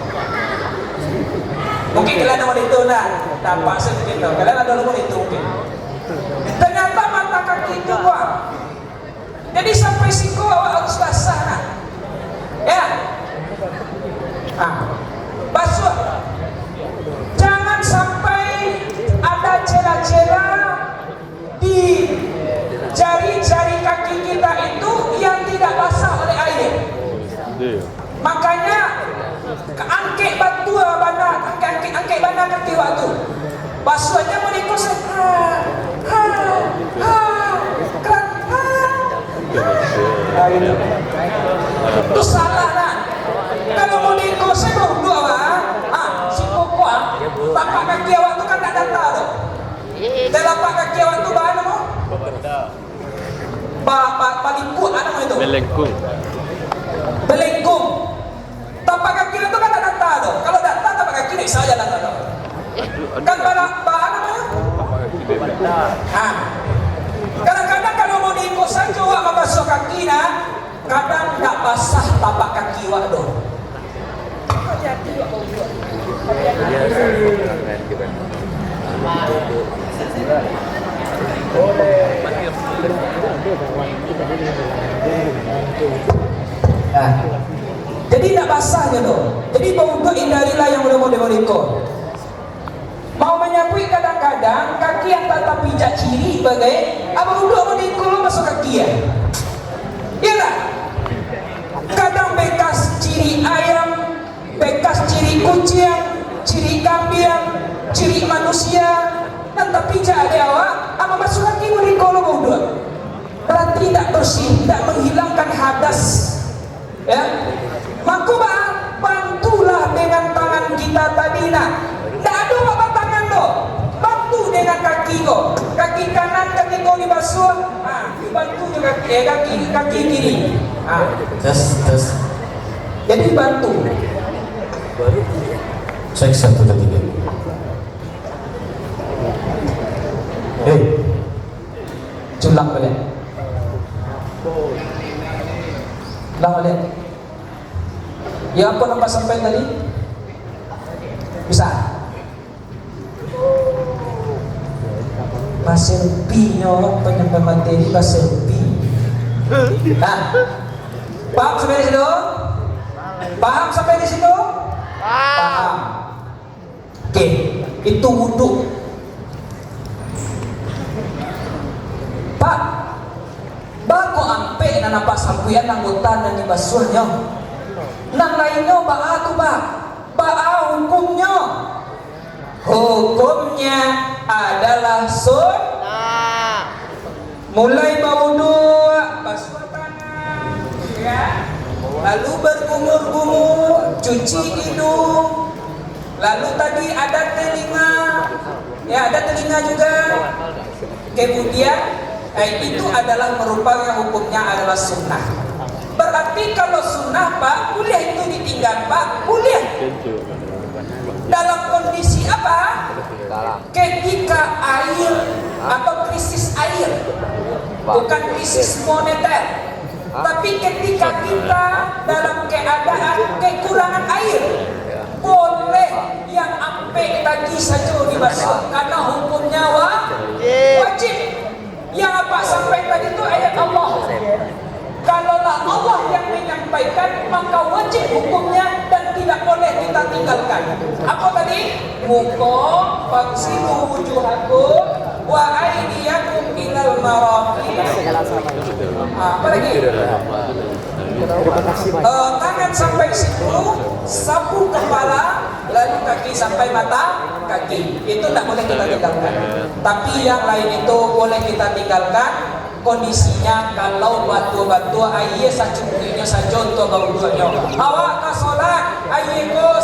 Mungkin kalian ada itu nak, nampak sedikit tu. Kalian ada nomor itu mungkin. Ternyata mata kaki itu pak. Jadi sampai siku awak harus basah nak. Ya. Basuh. Jangan sampai ada celah-celah di jari-jari kaki kita itu yang tidak basah oleh air. Makanya angkat batu bana, angkat bana kaki waktu. Basuhnya menikah itu salah nak. Kalau mau nikah saya mau dua si kokok tapak kaki awak tu kan tak data tu. Telapak kaki awak tu bahan apa? Palingkut ada itu. Melengkung. Belengkung. Tapak kaki itu kan ada data tu. Kalau data tapak kaki ni saja data tu. Kan bahan namanya? Kadang-kadang kalau mau diikut saja awak membasuh kaki nak, kadang tak basah tapak kaki awak tu. Jadi tak basahnya tu. Jadi untuk hindarilah yang mudah ikut. Mau menyapui kadang-kadang kaki yang tak pijak ciri bagai apa duduk mau diikut masuk kaki ya. Iya tak? Kadang bekas ciri ayam, bekas ciri kucing, ciri kambing, ciri manusia, dan tapi ada awak, apa masuk lagi muri kolom dua. Berarti tidak bersih, tidak menghilangkan hadas. Ya, maka bantulah dengan tangan kita tadi nak. Tidak ada apa tangan tu, bantu dengan kaki kau, kaki kanan, kaki kau dibasuh, dibantu juga kaki kiri. Tes. Jadi bantu. Cek 1, 2, 3. Culak balik. Ulang balik. Ya apa nampak sampai tadi? Bisa. Pasir P-nya penyembah materi pasir P. Paham sampai di situ? Paham sampai di situ? Paham. Oke, itu wudhu. Pak, bako nampak sampuyan anggota dan dibasuhnya. Nang lainnya ba'a tu ba'a hukumnya. Hukumnya adalah sunnah. Mulai mawudu, basuh tangan, ya. Lalu bergumur-gumur, cuci hidung. Lalu tadi ada telinga, ya ada telinga juga. Kemudian itu adalah merupakan hukumnya adalah sunnah. Berarti kalau sunnah Pak, boleh itu ditinggal Pak, boleh. Dalam kondisi apa? Ketika air atau krisis air, bukan krisis moneter, tapi ketika kita dalam keadaan kekurangan air, boleh yang ampe tadi saja dibasuh karena hukumnya wajib. Yang apa sampai tadi itu ayat Allah. Kalaulah Allah yang menyampaikan, maka wajib hukumnya dan tidak boleh kita tinggalkan. Apa tadi? Muka faksilu wujuhakum wa aydiyakum ilal marafiq. Apa lagi? Tangan sampai siku, sapu kepala, lalu kaki sampai mata kaki. Itu tidak boleh kita tinggalkan. Tapi yang lain itu boleh kita tinggalkan. Kondisinya kalau batu-batu aye sacukunya saja untuk baunya. Awak ke solat aye ko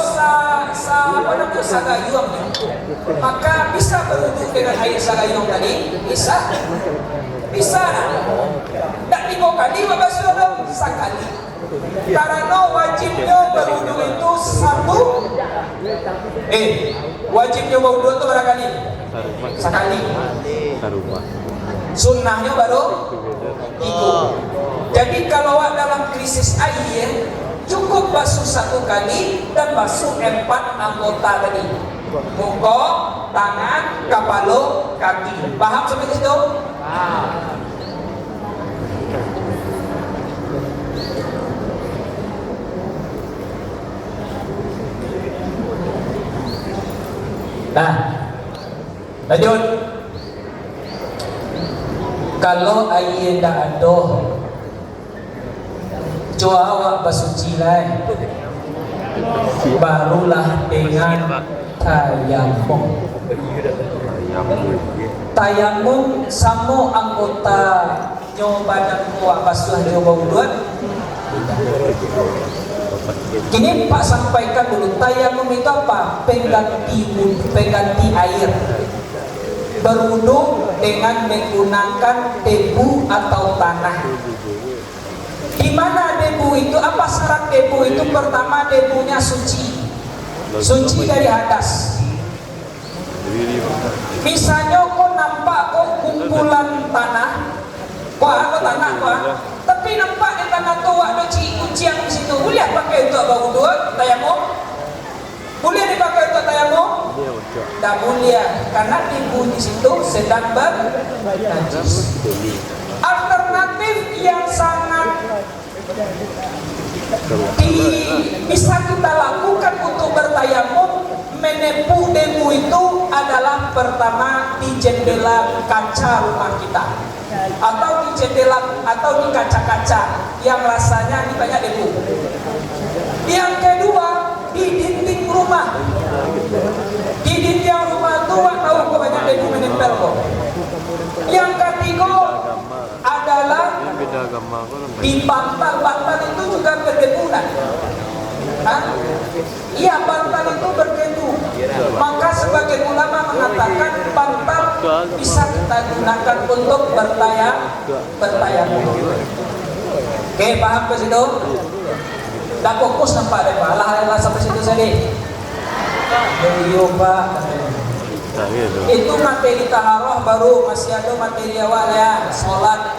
sagayung. Maka bisa berwudu dengan air sagayung tadi? Bisa. Tak 3 kali membasuh sekali. Karena wajibnya berwudu itu satu. Wajibnya berwudu itu berapa kali? Sekali. Sunnahnya baru itu. Jadi kalau dalam krisis air cukup basuh 1 kali dan basuh 4 anggota tadi. Muka, tangan, kepala, kaki. Paham sampai ke situ? Nah, lanjut. Kalau air dah ada, coba awak bersuci lah, barulah dengan tayamum. Tayamum sama anggota badan awak basuh nyoba wudu. Kini Pak sampaikan dulu, tayamum itu apa? Pengganti air. Berwudu dengan menggunakan debu atau tanah. Di mana debu itu? Apa syarat debu itu? Pertama, debunya suci dari hadas. Misalnya kau nampak kau kumpulan tanah, tapi nampak di tanah tu ada kucing di situ. Boleh pakai untuk berwudu tayamum? Boleh dipakai untuk tayamum? Tak boleh, karena debu di situ sedang bernajis. Alternatif yang sangat bisa kita lakukan untuk bertayamum menempuh debu itu adalah pertama di jendela kaca rumah kita, atau di jendela atau di kaca-kaca yang rasanya ini banyak debu. Yang kedua, di dinding rumah. Di dinding rumah itu tahu kok banyak debu menempel kok. Yang ketiga adalah di bantal itu juga berdebunan. Iya, bantal itu berdebu. Maka sebagai ulama mengatakan bantal bisa kita gunakan untuk bertayamum. Oke, paham ke situ? Tak fokus nampak deh Pak. Lah sampai situ saja. Iya Pak. Itu materi taharah baru, masih ada materi awal ya, sholat.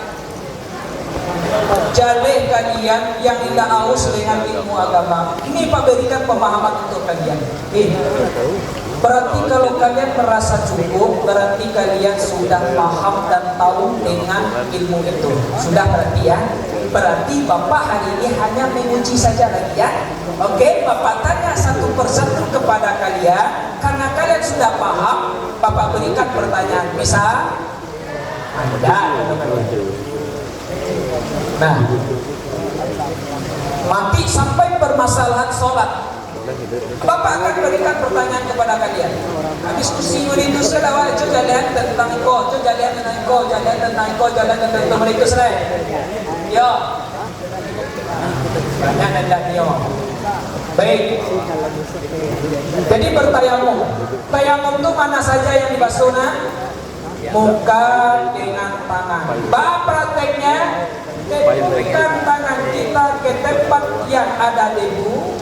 Jalih kalian yang tidak aus dengan ilmu agama. Ini Pak berikan pemahaman untuk kalian. Berarti kalau kalian merasa cukup, berarti kalian sudah paham dan tahu dengan ilmu itu. Sudah berarti ya. Berarti Bapak hari ini hanya menguji saja lagi ya. Oke, Bapak tanya satu persatu kepada kalian. Karena kalian sudah paham, Bapak berikan pertanyaan. Bisa? Ada. Nah, mati sampai permasalahan sholat. Bapak akan berikan pertanyaan kepada kalian. Habis usiun itu sudah wajib jalan tentang iko, jalan tentang iko, jalan tentang iko, jalan tentang teman itu sudah. Yo, tanya dan yo. Baik. Jadi bertayamum. Tayamum itu mana saja yang dibasuh nah? Muka dengan tangan. Bah prakteknya, tepukkan tangan kita ke tempat yang ada debu,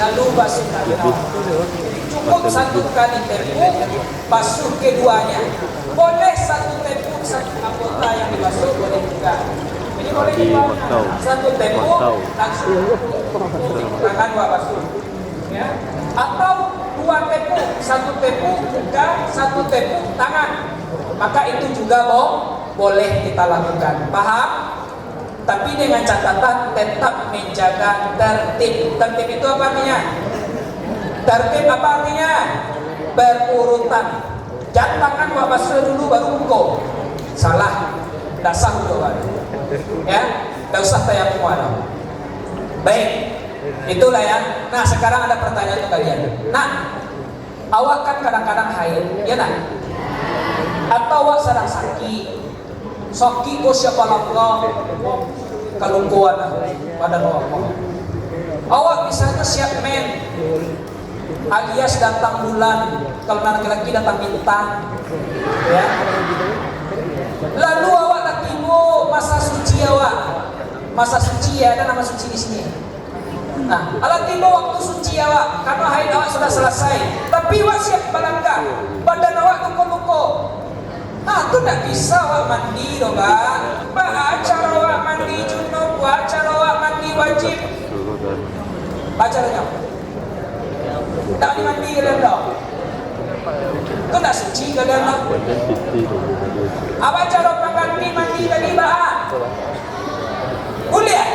lalu basuh tangan. Cukup satu kali tepuk, basuh keduanya. Boleh satu tepuk, satu anggota yang dibasuh, boleh juga. Ini boleh dibawa satu tepuk, langsung tangan dua basuh. Ya. Atau dua tepuk, satu tepuk juga, satu tepuk tangan. Maka itu juga boleh kita lakukan. Paham? Tapi dengan catatan tetap menjaga tertib. Tertib itu apa artinya? Tertib apa artinya? Berurutan. Jangan tangan dua basuh dulu baru buko. Salah. Tidak sah dulu baru. Ya, tidak usah tayamum wala. Baik. Itulah ya. Nah, sekarang ada pertanyaan untuk kalian. Nah, awak kan kadang-kadang haid, ya nak? Atau awak sedang sakit. Sakit ko siya palangga kalungkuan pada awak. Awak misalnya siap men, alias datang bulan, kalau laki-laki datang bintang, ya. Lalu awak lakimu masa suci awak, masa suci ya, ada nama suci di sini. Nah, alat tiba waktu suci awak, karena haid awak sudah selesai, tapi awak siap balangga, badan awak luko-luko. Nah, itu tak bisa awak mandi dong, Pak. Acara awak mandi junub, acara awak mandi wajib. Acaranya. Tak dimandi kalian dong. Itu tak suci kalian dong. Apa cara pengganti mandi tadi, Pak? Boleh?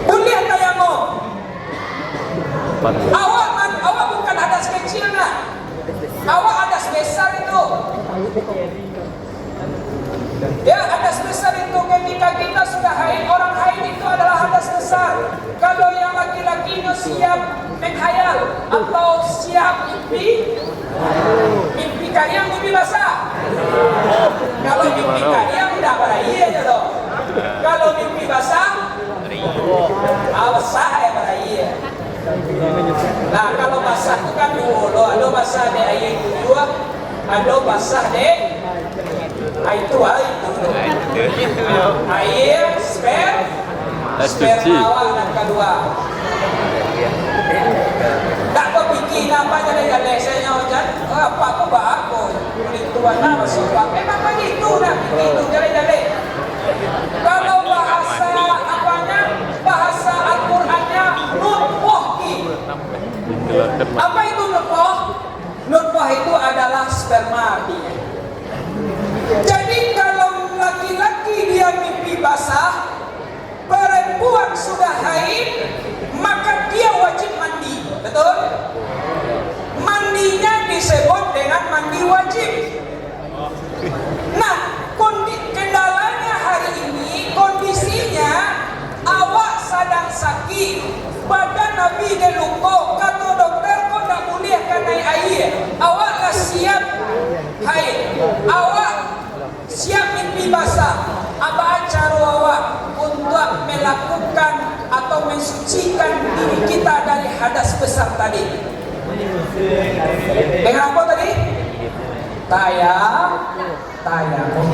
Boleh tayamum. Awak bukan hadas kecil nak. Awak hadas besar itu. Ya, hadas besar itu ketika kita sudah haid. Orang haid itu adalah hadas besar. Kalau yang laki-lakinya siap menghayal atau siap mimpi kalian mimpi basah. Kalau mimpi kalian tidak pada iya aja dong. Kalau mimpi basah, basah ya pada iya. Nah, kalau basah itu kan dulu, ada basah de air dua, ada basah de air tua itu. Air sperma awal dan kedua. Tak kau bikin apa jadi galesnya hujan? Apa kau aku? Kulit tuan apa sih? Memang begitu nak begitu jale-jale. Kalau bahasa apanya? Bahasa Al-Qur'annya nutfah. Apa itu nutfah? Nutfah itu adalah sperma. Jadi kalau laki-laki dia mimpi basah, perempuan sudah haid, maka dia wajib mandi. Betul? Mandinya disebut dengan mandi wajib. Nah, kendalanya hari ini kondisinya awak sedang sakit, badan Nabi geluko, kata dokter kau tak boleh kena air. Awak dah siap haid, awak siap mimpi basah. Apa cara awak untuk melakukan atau mensucikan diri kita dari hadas besar tadi? Dengan apa tadi? Tayamum.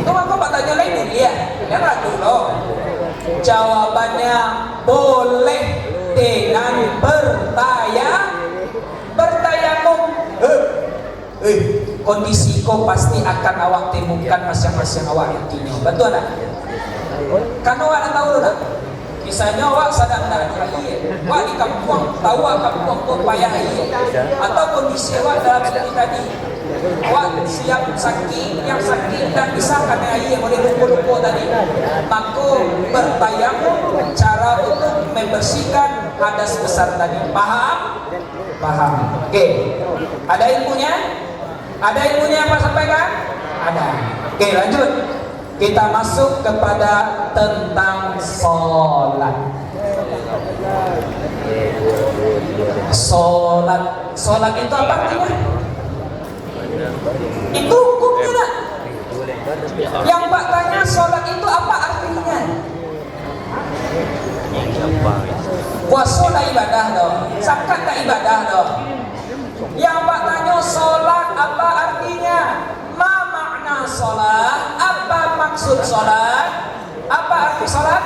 Itu aku bertanya lagi dulu ya. Yang dulu. Jawabannya boleh dengan bertayamum. Kondisi kau pasti akan awak temukan masing-masing awak intinya. Betul tak? Kan awak nak tahu tak? Misalnya awak sedang nak air, awak di kampung, tahu kampung kau payah air, atau kondisi awak dalam seperti tadi, awak siap sakit, yang sakit dan bisa kena air boleh lupa-lupa tadi, maka bertayamum cara untuk membersihkan hadas besar tadi. Paham? Paham. Oke. Ada ilmunya? Ada ilmunya yang Pak sampaikan? Ada. Oke, lanjut. Kita masuk kepada tentang sholat. Sholat itu apa artinya? Itu hukumnya nak. Yang Pak tanya sholat itu apa artinya? Puasa dah ibadah dong, zakat dah ibadah dong. Yang Pak tanya sholat apa artinya? Ma makna sholat? Apa maksud sholat? Apa arti sholat?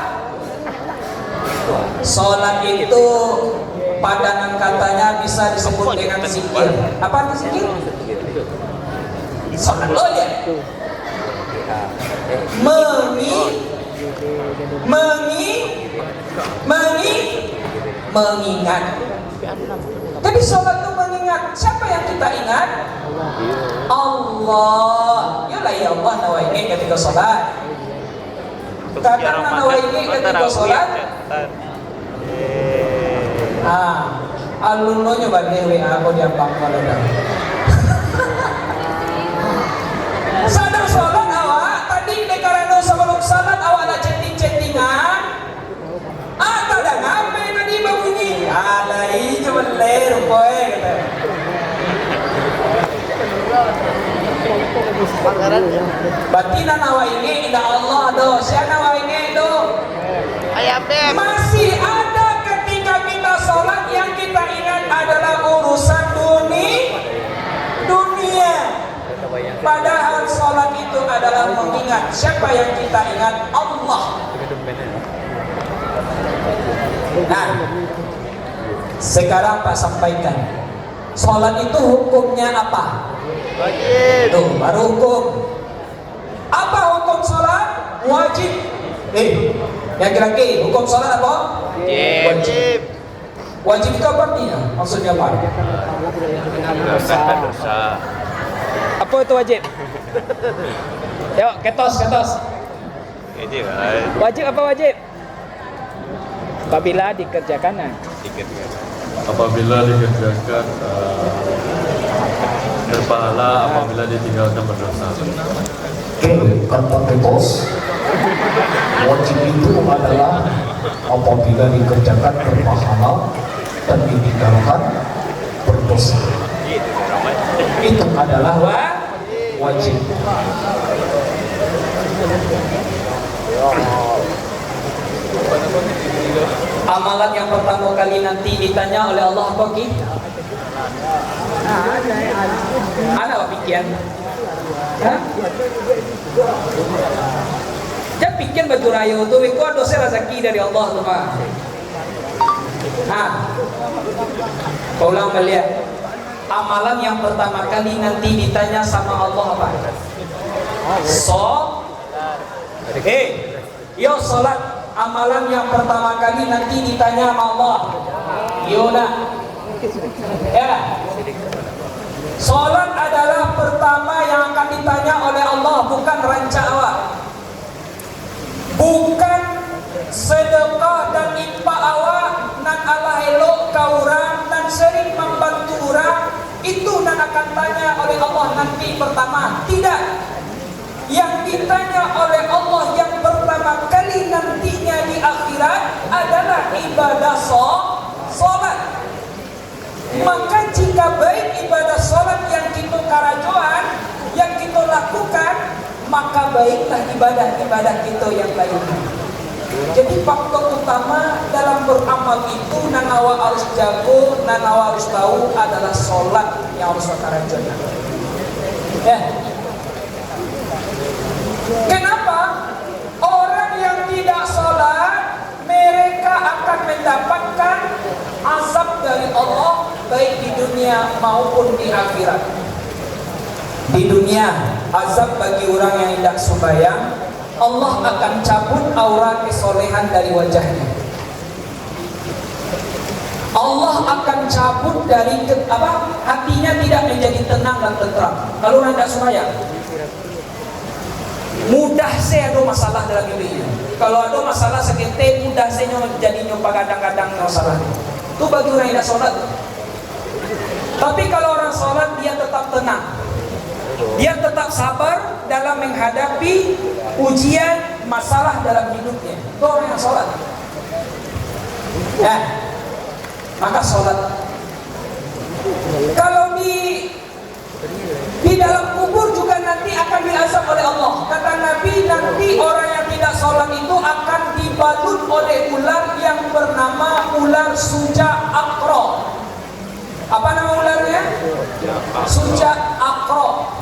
Sholat itu padanan katanya bisa disebut dengan zikir. Apa arti zikir? Sholat lo ya. Mengingat. Jadi sholat itu mengingat. Siapa yang kita ingat? Allah. Yalah ya Allah nawaini ketika sholat. Kadang nawaini ketika sholat. Alun lo nyoba deh WA aku diapak kalau dah. Sadar sholat awak tadi dekarano sebelum sholat awak ada chatting-chattingan. Ada dah ngapain tadi bunyi? Alai je beler kowe kata. Batina awak ini indah Allah do, siapa awak ini do? Ayam deh. Masih ada ketika kita sholat yang kita ingat adalah urusan dunia. Padahal sholat itu adalah mengingat. Siapa yang kita ingat? Allah. Nah, sekarang Pak sampaikan, sholat itu hukumnya apa? Wajib. Tuh, baru hukum. Apa hukum sholat? Wajib. Yang kira-kira hukum sholat apa? Wajib. Wajib itu apa artinya? Maksudnya apa? Dosa. Apa itu wajib? Yuk, ketos. Ini kan. Wajib apa wajib? Apabila dikerjakan. Apabila dikerjakan berpahala, apabila ditinggalkan berdosa. Oke, kata ketos, wajib itu adalah apabila dikerjakan berpahala dan ditinggalkan berdosa. Itu adalah wajib. Amalan yang pertama kali nanti ditanya oleh Allah apa ki? Ada apa pikiran? Jangan pikir batu rayu tu, itu dosa rezeki dari Allah tu Pak. Kau ulang melihat. Amalan yang pertama kali nanti ditanya sama Allah apa? Yo salat. Amalan yang pertama kali nanti ditanya sama Allah. Yo nak. Ya. Salat adalah pertama yang akan ditanya oleh Allah, bukan ranca awak. Bukan sedekah dan infak awak nan Allah elok kau orang dan sering membantu orang, itu nan akan tanya oleh Allah nanti pertama. Tidak. Yang ditanya oleh Allah yang pertama kali nantinya di akhirat adalah ibadah solat. Maka jika baik ibadah solat yang kita karajoan, yang kita lakukan, maka baiklah ibadah-ibadah kita yang lainnya. Jadi faktor utama dalam beramal itu nan awak harus jago, nan awak harus tahu adalah solat yang harus karajoan. Ya. Kenapa? Orang yang tidak sholat, mereka akan mendapatkan azab dari Allah baik di dunia maupun di akhirat. Di dunia, azab bagi orang yang tidak sembahyang, Allah akan cabut aura kesolehan dari wajahnya. Allah akan cabut dari hatinya tidak menjadi tenang dan tentram. Kalau orang tidak sembahyang, mudah saya ada masalah dalam hidup ini. Kalau ada masalah sekete mudah saya jadi nyoba kadang-kadang masalah. Itu bagi orang yang tidak sholat. Tapi kalau orang sholat dia tetap tenang, dia tetap sabar dalam menghadapi ujian masalah dalam hidupnya. Itu orang yang sholat. Ya, maka sholat. Kalau di dalam kubur juga nanti akan diazab oleh Allah. Kata Nabi, nanti orang yang tidak sholat itu akan dibalut oleh ular yang bernama ular suja akro. Apa nama ularnya? Suja akro.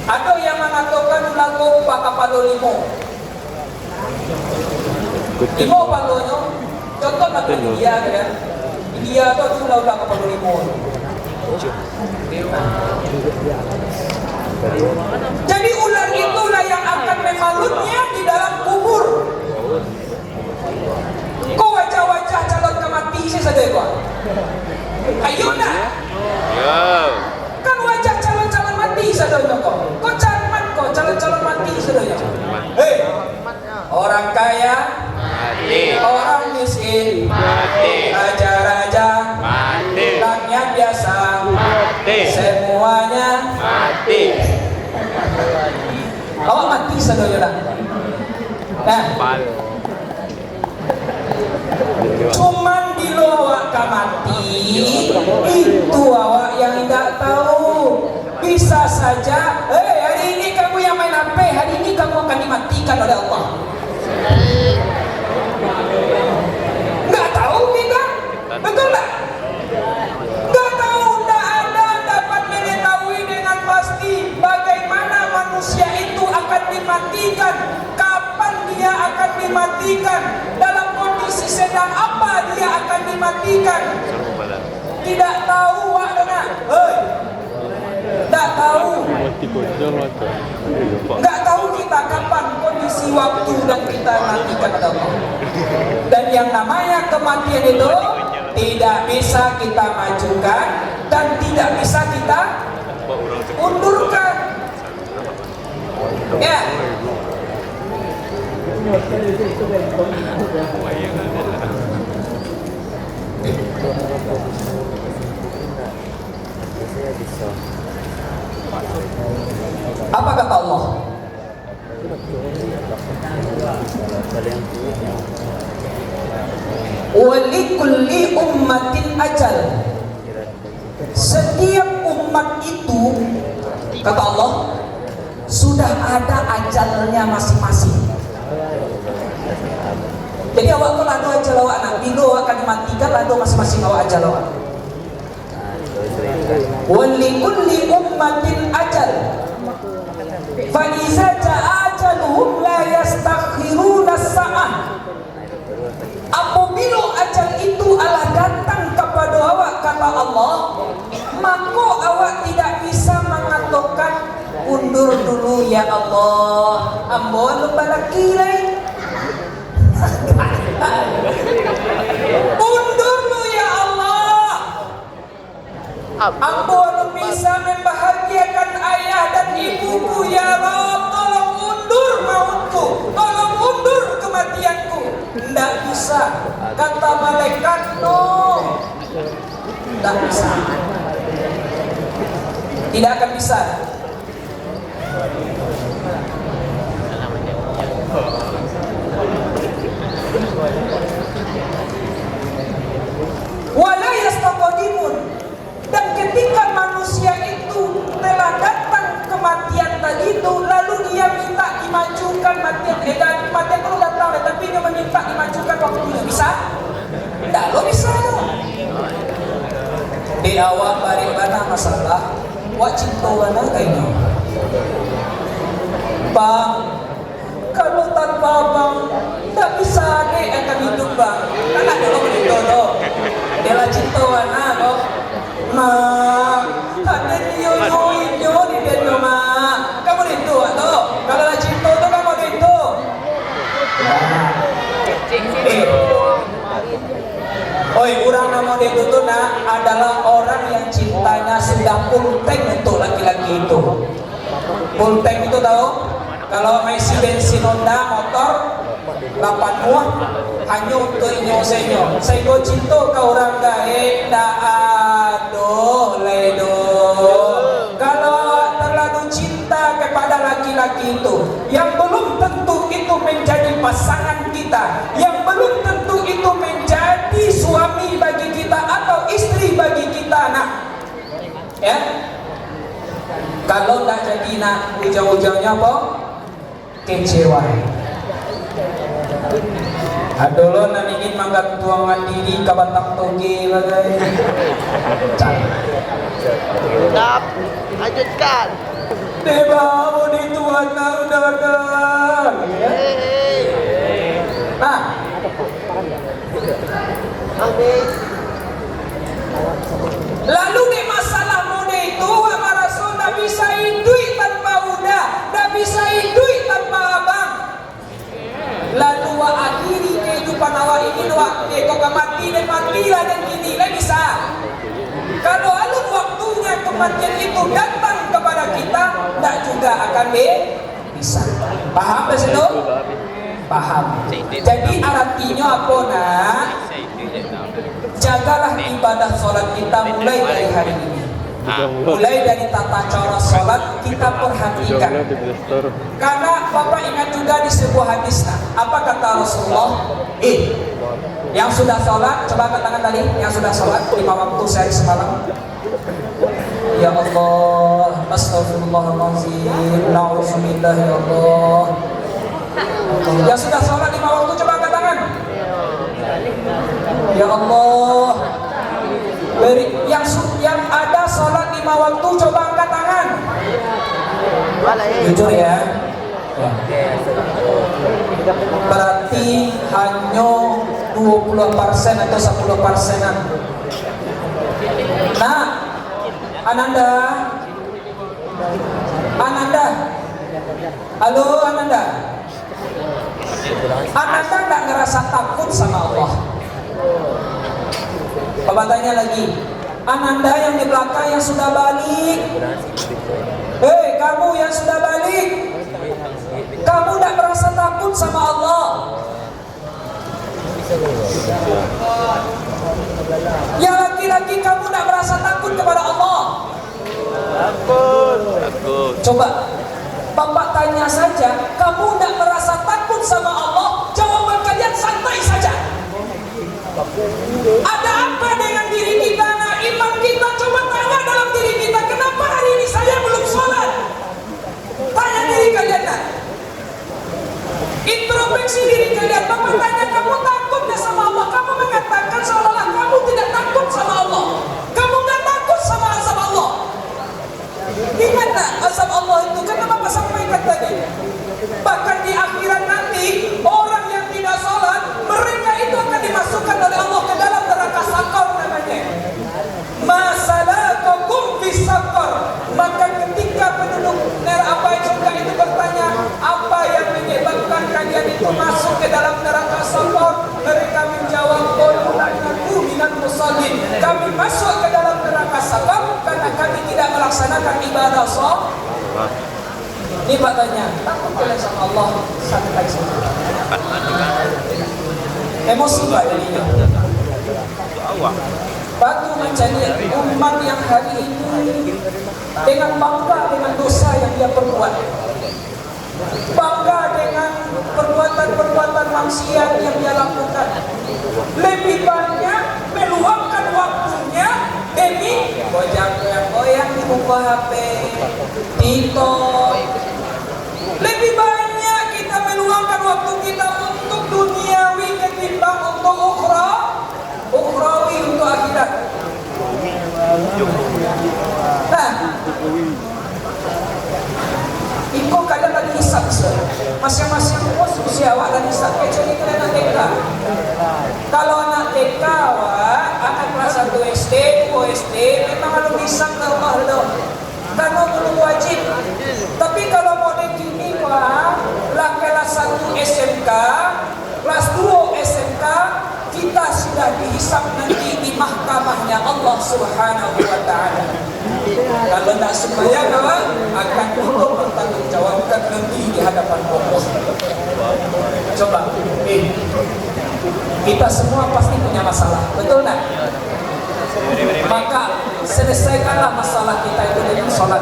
Ada yang mengatakan ular kopa kapalo limo. Limo palonya. Contoh kata India kan? India itu ular kapalo limo. Jadi ular itulah yang akan memalutnya di dalam kubur. Kau wajah-wajah calon kemati saja kau. Ayo nak. Kan wajah calon-calon mati saja kau. Kau camat kau calon-calon mati saja. Hei, orang kaya mati, orang miskin mati, raja-raja mati, rakyat biasa mati, semuanya mati. Awak mati saudara. Nah, cuman di awak mati itu awak yang tidak tahu. Bisa saja, hari ini kamu yang main HP, hari ini kamu akan dimatikan oleh Allah. Nggak tahu kita, betul nggak? Nggak tahu, nggak ada dapat mengetahui dengan pasti bagaimana manusia itu akan dimatikan, kapan dia akan dimatikan, dalam kondisi sedang apa dia akan dimatikan. Tidak tahu, wadana. Nggak tahu. Nggak tahu kita kapan kondisi waktu dan kita matikan Allah. Dan yang namanya kematian itu tidak bisa kita majukan dan tidak bisa kita undurkan. Ya. Apa kata Allah? Walikulli ummatin ajal. Setiap umat itu, kata Allah, sudah ada ajalnya masing-masing. Jadi awak kalau ada ajal awak nak, bila awak akan dimatikan, ada masing-masing awak ajal awak. Walikulli ummatin ajal. Fa iza ja'a ajaluhum la yastakhiruna sa'ah. Apabila ajal itu adalah datang kepada awak, kata Allah, maka awak tidak bisa mengatakan undur dulu ya Allah, ambon balaki lain. Undur dulu ya Allah, ambon bisa membahagiakan ayah dan ibuku ya Rabb. Tolong undur mautku, tolong undur kematianku. Tidak bisa, kata malaikat, no, tidak bisa, tidak akan bisa. Wala yastaqdimun. Dan ketika manusia itu telah datang kematian tadi itu, lalu dia minta dimajukan kematian kalau datang, tapi dia meminta dimajukan waktunya, bisa? Tidak, lo bisa. Di awal balik mana masalah, wak cinta mana kayaknya. Bang, kalau tanpa abang tak bisa adik akan hidup bang. Kan ada lo begitu. Dia lah cinta mana kok. Ma, ada nyo di dia ma. Kamu itu atau kalau lah cinta tu kamu itu. Oi, orang nama dia itu adalah orang yang cintanya sudah full tank untuk laki-laki itu. Full tank itu tahu? Kalau isi bensin Honda motor 8 muah hanya untuk inyo saya cinta ke orang gaib dah aduh ledo. Kalau terlalu cinta kepada laki-laki itu yang belum tentu itu menjadi pasangan kita, yang belum tentu itu menjadi suami bagi kita atau istri bagi kita, nak ya. Kalau tak jadi nak, ujung-ujungnya apa? Kecewa. Adolo nan ingin mangkat tuangan diri ke batang toge bagai. Stop. Lanjutkan. Deba mau dituan udah. Nah. Lalu di masalah muda itu sama Rasul tak bisa hidup tanpa udah, tak bisa hidup tanpa abang. Lalu wa akhiri kehidupan awak ini waktu kau mati dan matilah dan kini lah bisa. Kalau alun waktunya kematian itu datang kepada kita, tak juga akan bisa. Paham di situ? Paham. Jadi artinya apa nak? Jagalah ibadah sholat kita mulai dari hari ini. Mulai dari tata cara sholat kita perhatikan. Karena Bapak ingat juga di sebuah hadis, apa kata Rasulullah? Yang sudah sholat, coba angkat tangan tadi. Yang sudah sholat 5 waktu sehari semalam. Ya Allah, astagfirullahaladzim, na'udzubillah ya Allah. Yang sudah sholat 5 waktu, coba angkat tangan. Ya Allah. Yang ada sholat 5 waktu, coba angkat tangan. Jujur ya. Berarti hanya 20% atau 10%-an. Nah, Ananda. Halo Ananda. Ananda nggak ngerasa takut sama Allah? Bapak tanya lagi, Ananda yang di belakang yang sudah balik. Hei, kamu yang sudah balik, kamu tidak merasa takut sama Allah? Yang laki-laki, kamu tidak merasa takut kepada Allah? Takut. Coba Bapak tanya saja, kamu tidak merasa takut sama Allah? Jawaban kalian santai saja. Ada apa dengan diri kita? Nah, iman kita, coba tanya dalam diri kita, kenapa hari ini saya belum sholat? Tanya diri kalian, nah. Introspeksi diri kalian. Bapak tanya, kamu takut gak sama Allah? Kamu mengatakan seolah-olah kamu tidak takut sama Allah. Kamu gak takut sama azab Allah. Ingat tak azab Allah itu? Karena Bapak sampaikan tadi, bahkan di akhirat nanti orang yang tidak sholat, mereka itu akan dimasukkan oleh Allah ke dalam neraka sakor namanya. Masalahkum fis sakor. Maka ketika penduduk neraka surga itu bertanya, apa yang menyebabkan kalian itu masuk ke dalam neraka sakor? Mereka menjawab, qulnaku minal musallin. Kami masuk ke dalam neraka sakor karena kami tidak melaksanakan ibadah sholat. Ini Pak tanya, takut kalian sama Allah? Santai saja. Emosi Pak jadinya. Batu menjadi umat yang hari ini dengan bangga dengan dosa yang dia perbuat, bangga dengan perbuatan-perbuatan maksiat yang dia lakukan, lebih banyak meluangkan waktunya demi goyang-goyang di muka HP, TikTok. Lebih banyak kita meluangkan waktu kita untuk duniawi ketimbang untuk ukhrawi, untuk akhirat. Nah, Iko kadang lagi hisap masing-masing usia awak dan hisap. Kecuali kalian anak TK. Kalau anak TK, anak kelas 1 SD, 2 SD, memang harus hisap ke Allah dong. Karena belum wajib. Tapi kalau mau dikini, lah kelas 1 SMK, kelas 2 SMK, kita sudah dihisap nanti di mahkamahnya Allah Subhanahu wa ta'ala. Kalau tidak sembahyang apa? Akan ikut bertanggungjawabkan nanti di hadapan Allah. Coba, kita semua pasti punya masalah, betul nggak? Maka selesaikanlah masalah kita itu dengan sholat.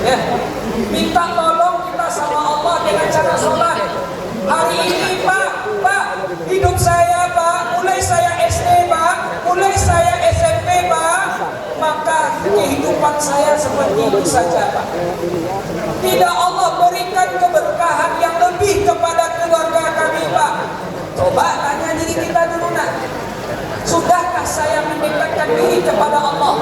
Ya, minta tolong kita sama Allah dengan cara sholat. Hari ini Pak, hidup saya Pak, mulai saya SD Pak, mulai saya SMP Pak, maka kehidupan saya seperti itu saja Pak. Tidak Allah berikan keberkahan yang lebih kepada keluarga kami Pak. Coba tanya diri kita dulu nak. Sudahkah saya mendekatkan diri kepada Allah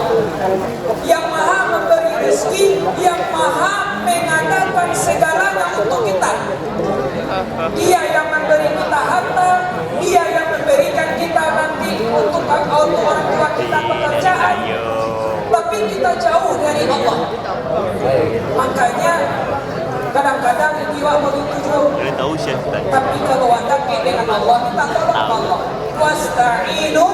yang maha memberi rezeki, yang maha mengadakan segalanya untuk kita? Dia yang memberi kita harta, dia yang memberikan kita nanti untuk orang tua kita pekerjaan. Tapi kita jauh dari Allah. Makanya kadang-kadang jiwa begitu. Tapi kalau ada dengan Allah, kita tolong Allah. Wasta'inu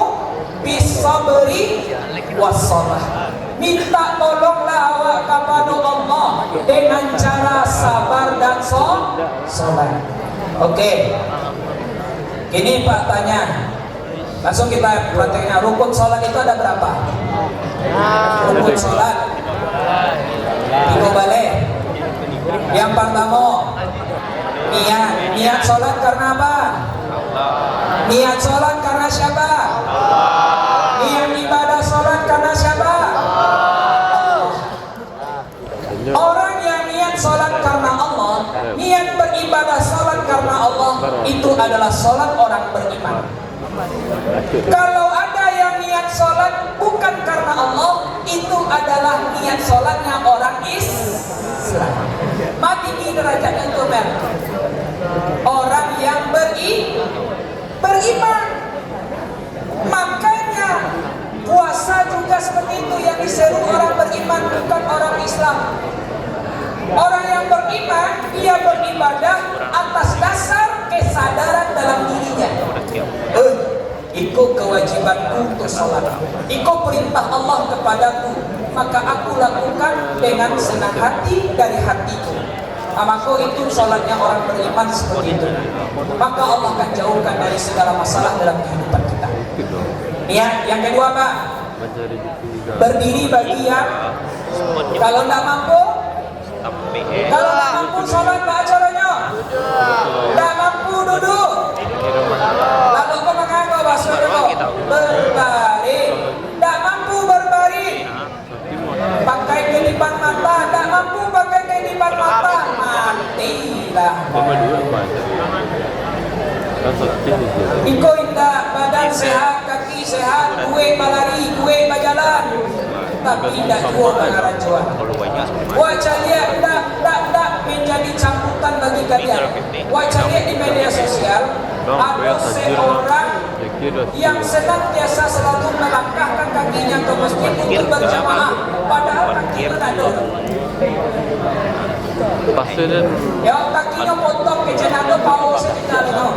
bis-sabri was-shalah. Minta tolonglah awak kepada Allah dengan cara sabar dan sholat. Oke. Ini Pak tanya. Langsung kita prakteknya. Rukun sholat itu ada berapa? Rukun sholat 3 balik. Yang pertama, niat sholat karena apa? Niat sholat karena siapa? Niat ibadah sholat karena siapa? Orang yang niat sholat karena Allah, niat beribadah sholat karena Allah, itu adalah sholat orang beriman. Kalau ada yang niat sholat bukan karena Allah, itu adalah niat sholatnya orang Islam. Mati di derajatnya itu orang yang beriman. Makanya puasa juga seperti itu, yang diseru orang beriman bukan orang Islam. Orang yang beriman, dia beribadah atas dasar kesadaran dalam dirinya. Ikut kewajibanku untuk sholat, ikut perintah Allah kepadaku, maka aku lakukan dengan senang hati dari hatiku. Maka itu sholatnya orang beriman seperti itu. Maka Allah akan jauhkan dari segala masalah dalam kehidupan kita. Ya, yang kedua Pak, berdiri bagi yang kalau tidak mampu, sholat Pak caranya, tidak mampu duduk. Lalu kau mengaku bahasa berbaring, tidak mampu berbaring, pakai kedipan mata, tidak mampu pakai kedipan mata, matilah. Iko indah, badan sehat, kaki sehat, gue balari, gue berjalan, tapi tidak jual pengarang jual. Wajah dia tidak menjadi camputan bagi kalian. Wajah dia di media sosial ada seorang yang senantiasa selalu melangkahkan kakinya ke masjid untuk berjamaah, padahal kaki berada. Ya kakinya potong ke jenazah paus sekitar itu.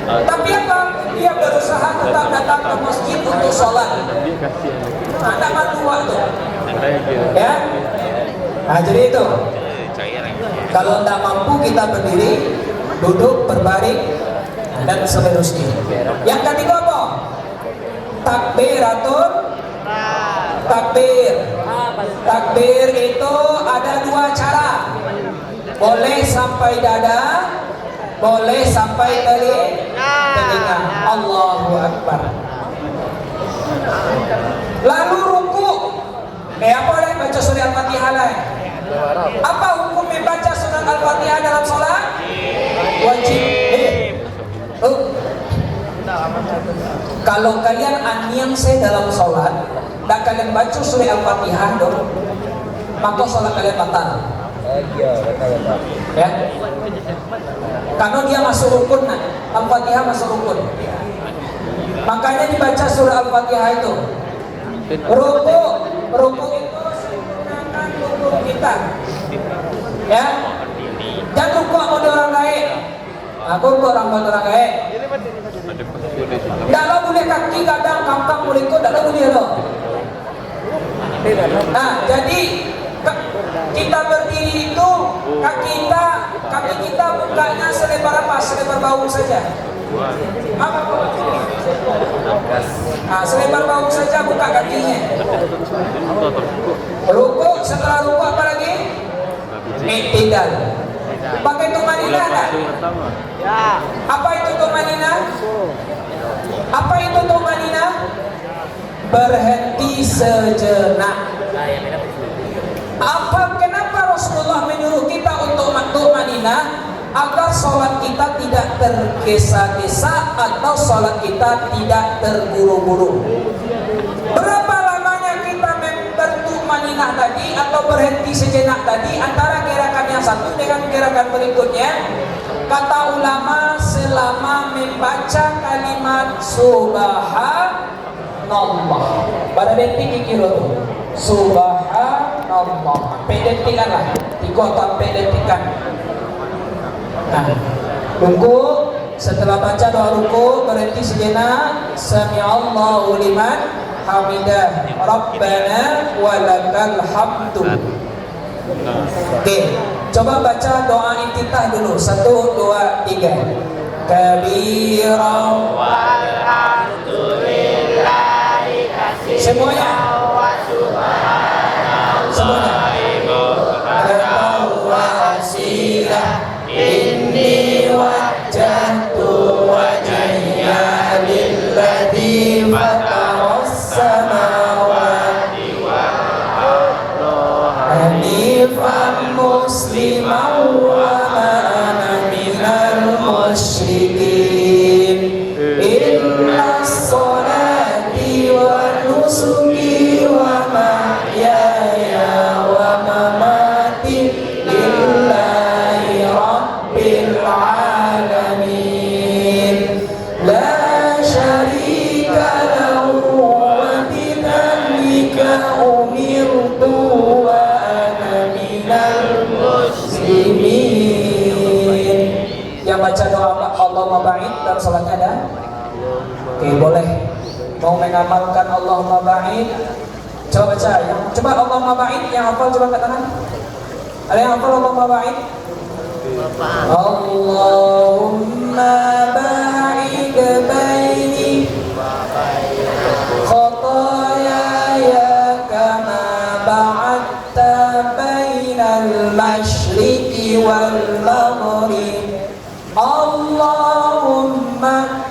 Tapi apa? Dia berusaha tetap datang ke masjid untuk sholat. Ada matua tuh. Ya. Nah jadi itu. Kalau tidak mampu kita berdiri, duduk, berbaring, dan seterusnya. Yang ketiga apa? Takbiratul takbir. Takbir itu ada 2 cara. Boleh sampai dada, boleh sampai telinga. Allahu Akbar. Lalu ruku. Apa yang baca surah Al-Fatihah lah? Apa hukum membaca surah Al-Fatihah dalam sholat? Wajib. Kalau kalian aniangse dalam sholat dan kalian baca surah Al-Fatihah dong, maka sholat kalian batal. Ya, karena dia masuk rukun, Al-Fatihah masuk rukun. Makanya dibaca surah Al-Fatihah itu. Ruku itu sempurnakan ruku kita. Ya, jangan ruku sama orang lain. Aku orang lain. Tidak boleh kaki kadang kangkang boleh kok, tidak boleh loh. Nah, jadi kita berdiri itu kaki kita bukanya selebar apa? Selebar bahu saja. Apa? Nah, selebar bahu saja buka kakinya. Rukuk, setelah rukuk apa lagi? Iktidal. Pakai tumanina enggak? Ya. Apa itu tumanina? Apa itu tumanina? Berhenti sejenak. Kenapa Rasulullah menyuruh kita untuk tumanina? Agar sholat kita tidak tergesa-gesa atau sholat kita tidak terburu-buru. Berapa lamanya kita bertumanina tadi atau berhenti sejenak tadi antara gerakan yang satu dengan gerakan berikutnya? Kata ulama, selama membaca kalimat subhanallah. Pada detik kira tu subhanallah. Pendetikan lah, 3 sampai detikan. Nah, ruku, setelah baca doa ruku berhenti sejenak. Sami'allahu liman hamidah, Rabbana walakal hamdu. Oke, coba baca doa iftitah dulu. 1, 2, 3. Kabiran walhamdulillahi katsiran. Semuanya. Inni wajjahtu wajhiya lilladzi fataras samawati wal arda hanifan musliman wa ma ana minal musyrikin. Innas salati wa nusuki wa mahyaya wa mamati lillahi rabbil alamin la syarika lahu wa bidzalika umirtu wa ana minal muslimin. Yang baca doa Allahumma ba'id dalam salatnya ada? Oke, boleh. Mau mengamalkan Allahumma ba'id? Coba baca. Coba Allahumma ba'id yang hafal coba angkat tangan. Ada yang hafal Allahumma ba'id? Allahumma ba'id baini khotoyaya kama ba'adta bainal masyriqi wal maghrib. Allahumma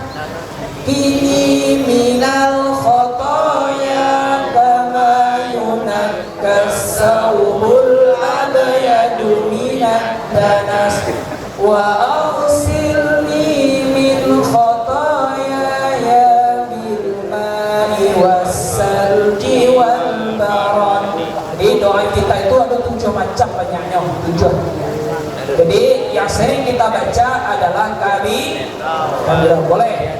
kini minal khotoya kama yunakkas sawbul abyadu minad danas wa aghsilni min khotoyaya bil ma'i wassalji wal barad. Jadi doa kita itu ada 7 macam banyaknya, 7. Jadi yang sering kita baca adalah kabirah. Boleh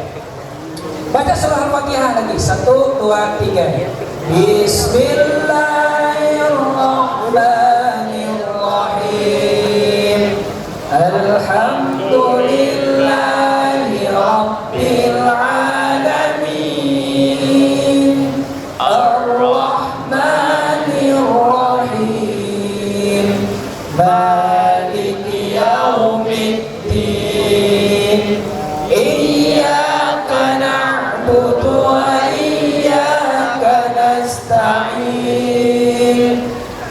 baca surah Al-Fatihah lagi. 1, 2, 3. Bismillahirrahmanirrahim. Alhamdulillahi rabbil alamin. Ar-Rahmanirrahim. Maliki yaumiddin. Iyyaka na'budu wa iyyaka nasta'in.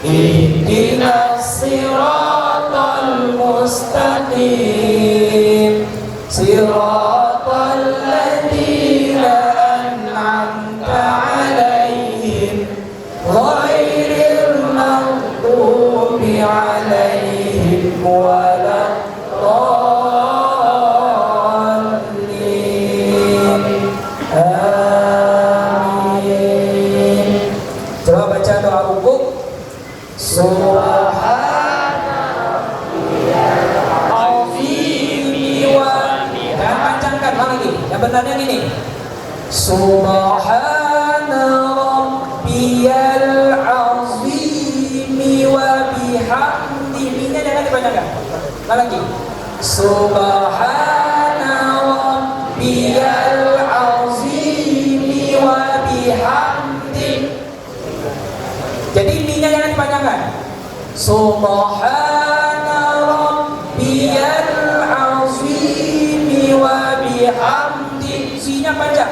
Ihdinas siratal mustaqim. Siratal ladzina an'amta 'alaihim ghairil maghdubi 'alaihim waladdallin. Amin. Coba baca doa ruku. Dan panjangkan lagi. Yang benarnya gini. Subhana rabbiyal azimi wa bihamdi. Ini jangan dipanjangkan. Lagi. Subhana rabbiyal azimi wa bihamdi. Jadi mi-nya jangan dipanjangkan. Subhana rabbiyal azimi wa bihamdi. Si-nya panjang.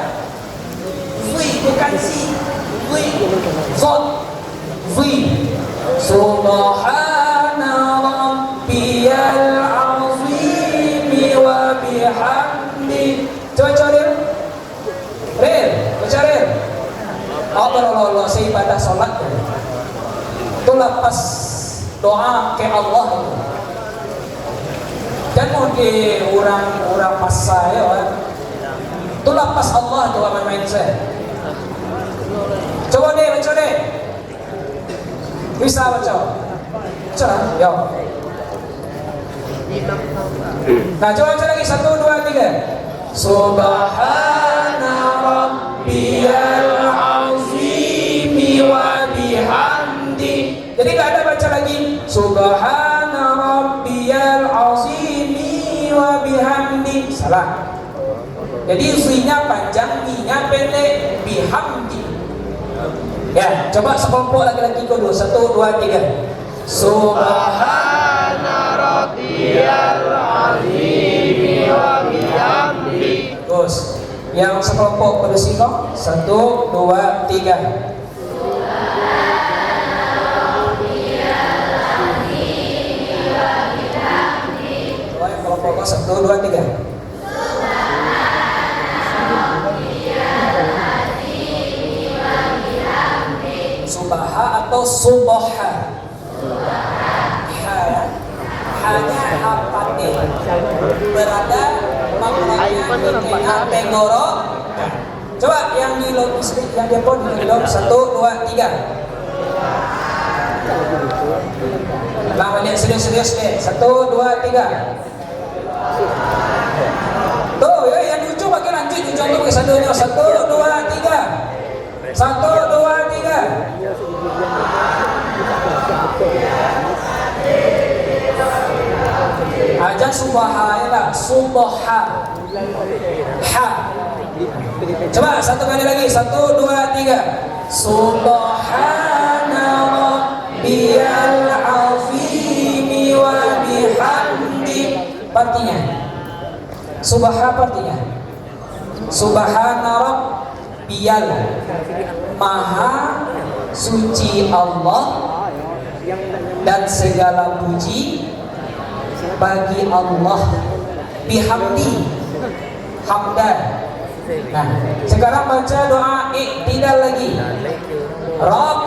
Zui bukan si. Zui. Zod. Zui. Subhana rabbiyal azimi wa bihamdi. Coba Ril. Ril, baca Ril. Allah saya ibadah sholat. Itu lepas doa ke Allah itu. Dan mau di orang masa ya, itu lepas Allah itu main saya. Coba deh, baca deh. Bisa baca. Baca, ya. Nah, coba baca lagi 1, 2, 3. Subhana rabbiyal azimi wa bihamdi. Jadi nggak ada baca lagi Subhana rabbiyal azimi wa bihamdi. Salah. Jadi zi-nya panjang, mi-nya pendek, bihamdi. Ya, coba sekelompok laki-laki dulu. 1, 2, 3. Subhana rabbiyal azimi wa bihamdi. Terus yang sekelompok pada singkong. 1, 2, 3. Yang kelompok 1, 2, 3. Subaha atau suboha? Hanya hapate berada maknanya di tengah tenggorok. Coba yang di logis yang dia pun di log 1, 2, 3. Lama lihat serius deh. 1, 2, 3. Tuh ya yang lucu pakai lanjut contoh ke satunya. 1, 2, 3. 1, 2, 3. Aja subaha lah, subaha. Ha. Coba satu kali lagi. 1, 2, 3. Subhana rabbiyal azimi wa bihamdi. Partinya. Subha partinya. Subhana rabbiyal. Maha suci Allah dan segala puji bagi Allah. Bihamdi, hamdan. Nah, sekarang baca doa iktidal lagi. Rabb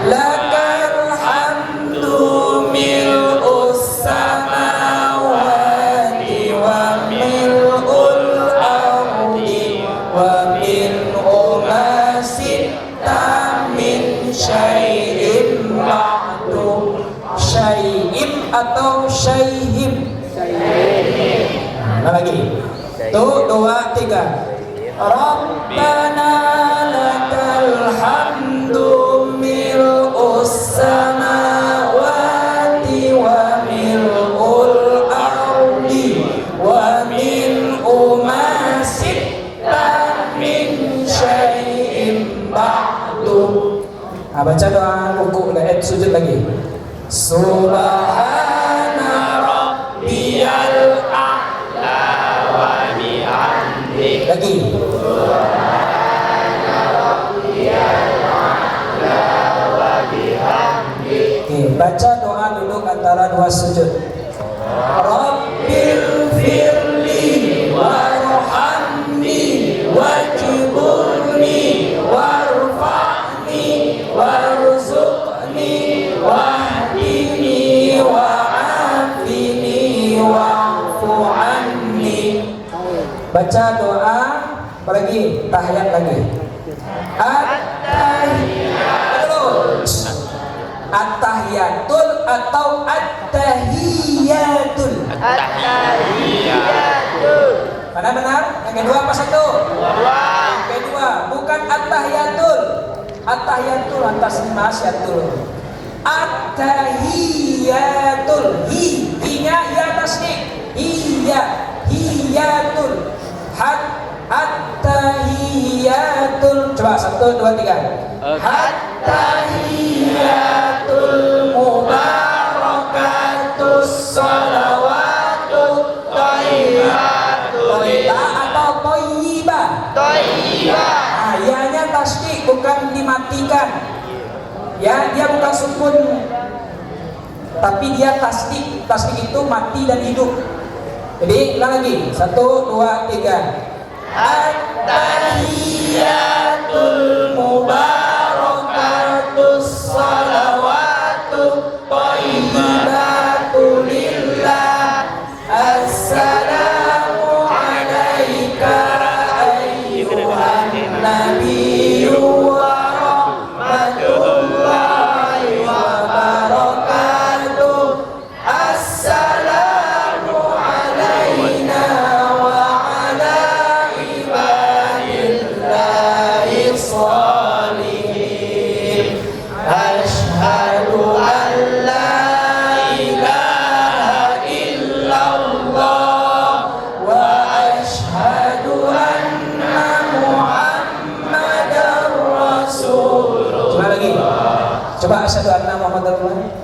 lakal hamdu mil'us samawati wa mil'ul ardi wa mil'u ma sitta min syai'in ba'du. Syai'im atau syai'him? Nah, lagi. Tuh, 2, 3. Rabbana lakal hamdu mil'us samawati wa mil'ul ardi wa mil'u ma sitta min syai'in ba'du. Nah, baca doa rukuk dan sujud lagi. Subhana rabbiyal a'la wa bihamdi. Lagi. Subhana rabbiyal a'la wa bihamdi. Oke, baca doa duduk antara dua sujud. Rabbil firli warhamni wajburni warfa'ni warzuqni wahdini wa'afini wa'fu anni. Baca doa apalagi tahiyat lagi. At-tahiyatul atau at-tahiyatul? At-tahiyatul. Mana benar? Yang kedua apa satu? Yang kedua, bukan at-tahiyatul. At-tahiyatul atas masyatul. At-tahiyatul. Hi-nya ya tasdik. Hiyatul. At-tahiyatul. Coba 1, 2, 3. at-tahiyatul mubarakatus salawatut thayyibatul atau thayyibah. Ayahnya tasdik, bukan dimatikan. Ya, dia bukan sukun, tapi dia tasdik. Tasdik itu mati dan hidup. Jadi ulang lagi, 1, 2, 3. At-tahiyatul mubarakatus salawatut thayyibatul lillah. Assalamu alaika ayyuhan nabiyyu wa rahmatullahi wa barakatuh. Assalamu alaina wa ala ibadillahi sholihin. Asyhadu an la ilaha illallah wa asyhadu anna Muhammadar Rasulullah. Coba asyhadu anna Muhammadar Rasulullah.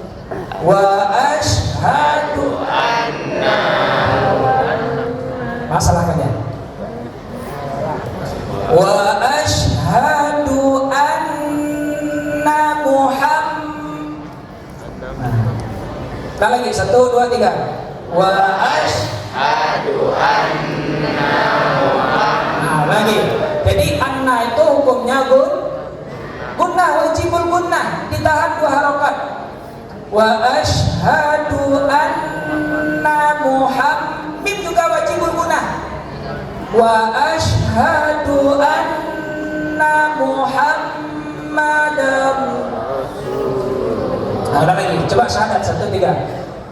Wa asyhadu anna. Masalahnya. Wa asyhadu anna Muhammad. Nah, lagi 1, 2, 3. Wa asyhadu anna Muhammad. Nah, lagi. Jadi anna itu hukumnya gunnah, wajibul gunnah, ditahan 2 harokat. Wa asyhadu anna Muhammad, mim juga wajibul gunnah. Wa asyhadu anna Muhammadar. Nah, ulang lagi, coba syahadat 1, 3.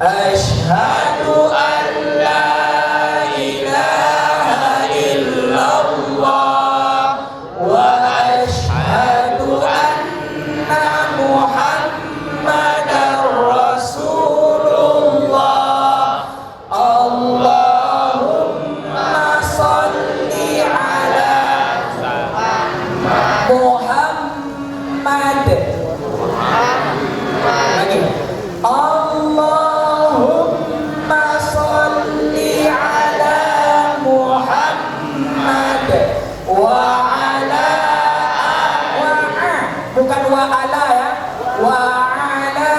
Asyhadu an la ilaha illallah wa asyhadu anna Muhammadar Rasulullah. Allahumma sholli ala Muhammad. Lagi. Allahumma sholli ala Muhammad wa ala bukan wa ala ya, wa ala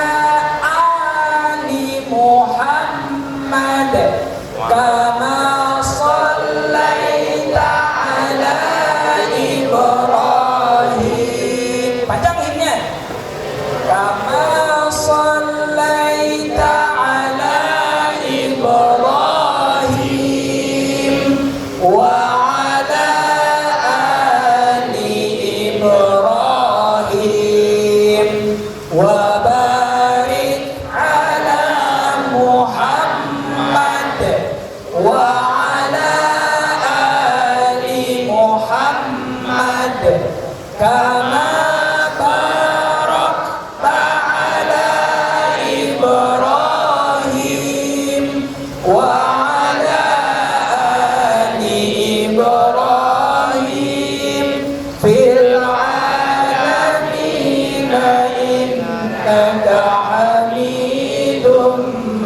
ali Muhammad kama shallaita ala Ibrahim. Panjang himnya. Kama shallaita ala Ibrahim wa ala ali Ibrahim wa barik ala Muhammad wa ala ali Muhammad kama barakta ala Ibrahim wa ala ali Ibrahim fil alamin innaka Hamidum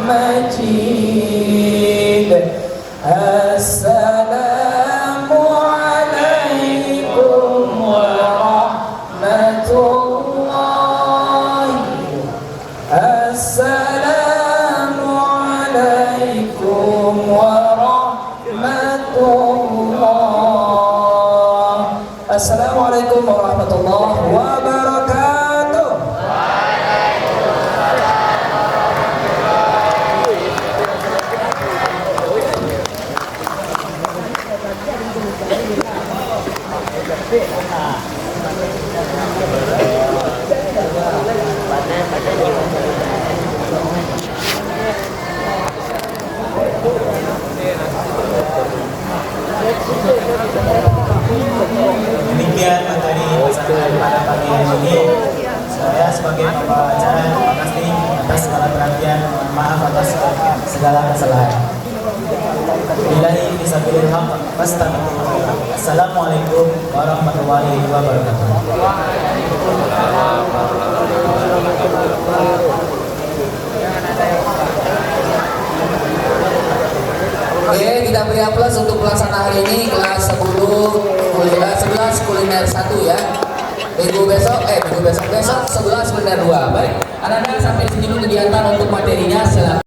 Majid. Assalamu alaikum warahmatullahi. Assalamu alaikum warahmatullahi. Assalamualaikum warahmatullahi wabarakatuh. Demikian materi pesan pada pagi hari ini. Saya sebagai pembawa acara terima kasih atas segala perhatian, maaf atas segala kesalahan. Billahi fisabilillah, wassalamualaikum. Assalamualaikum warahmatullahi wabarakatuh. Oke, kita beri aplaus untuk pelaksana hari ini kelas 11 kuliner 1 ya. Minggu besok 11 kuliner 2. Baik, anak-anak sampai sini dulu kegiatan untuk materinya, silakan.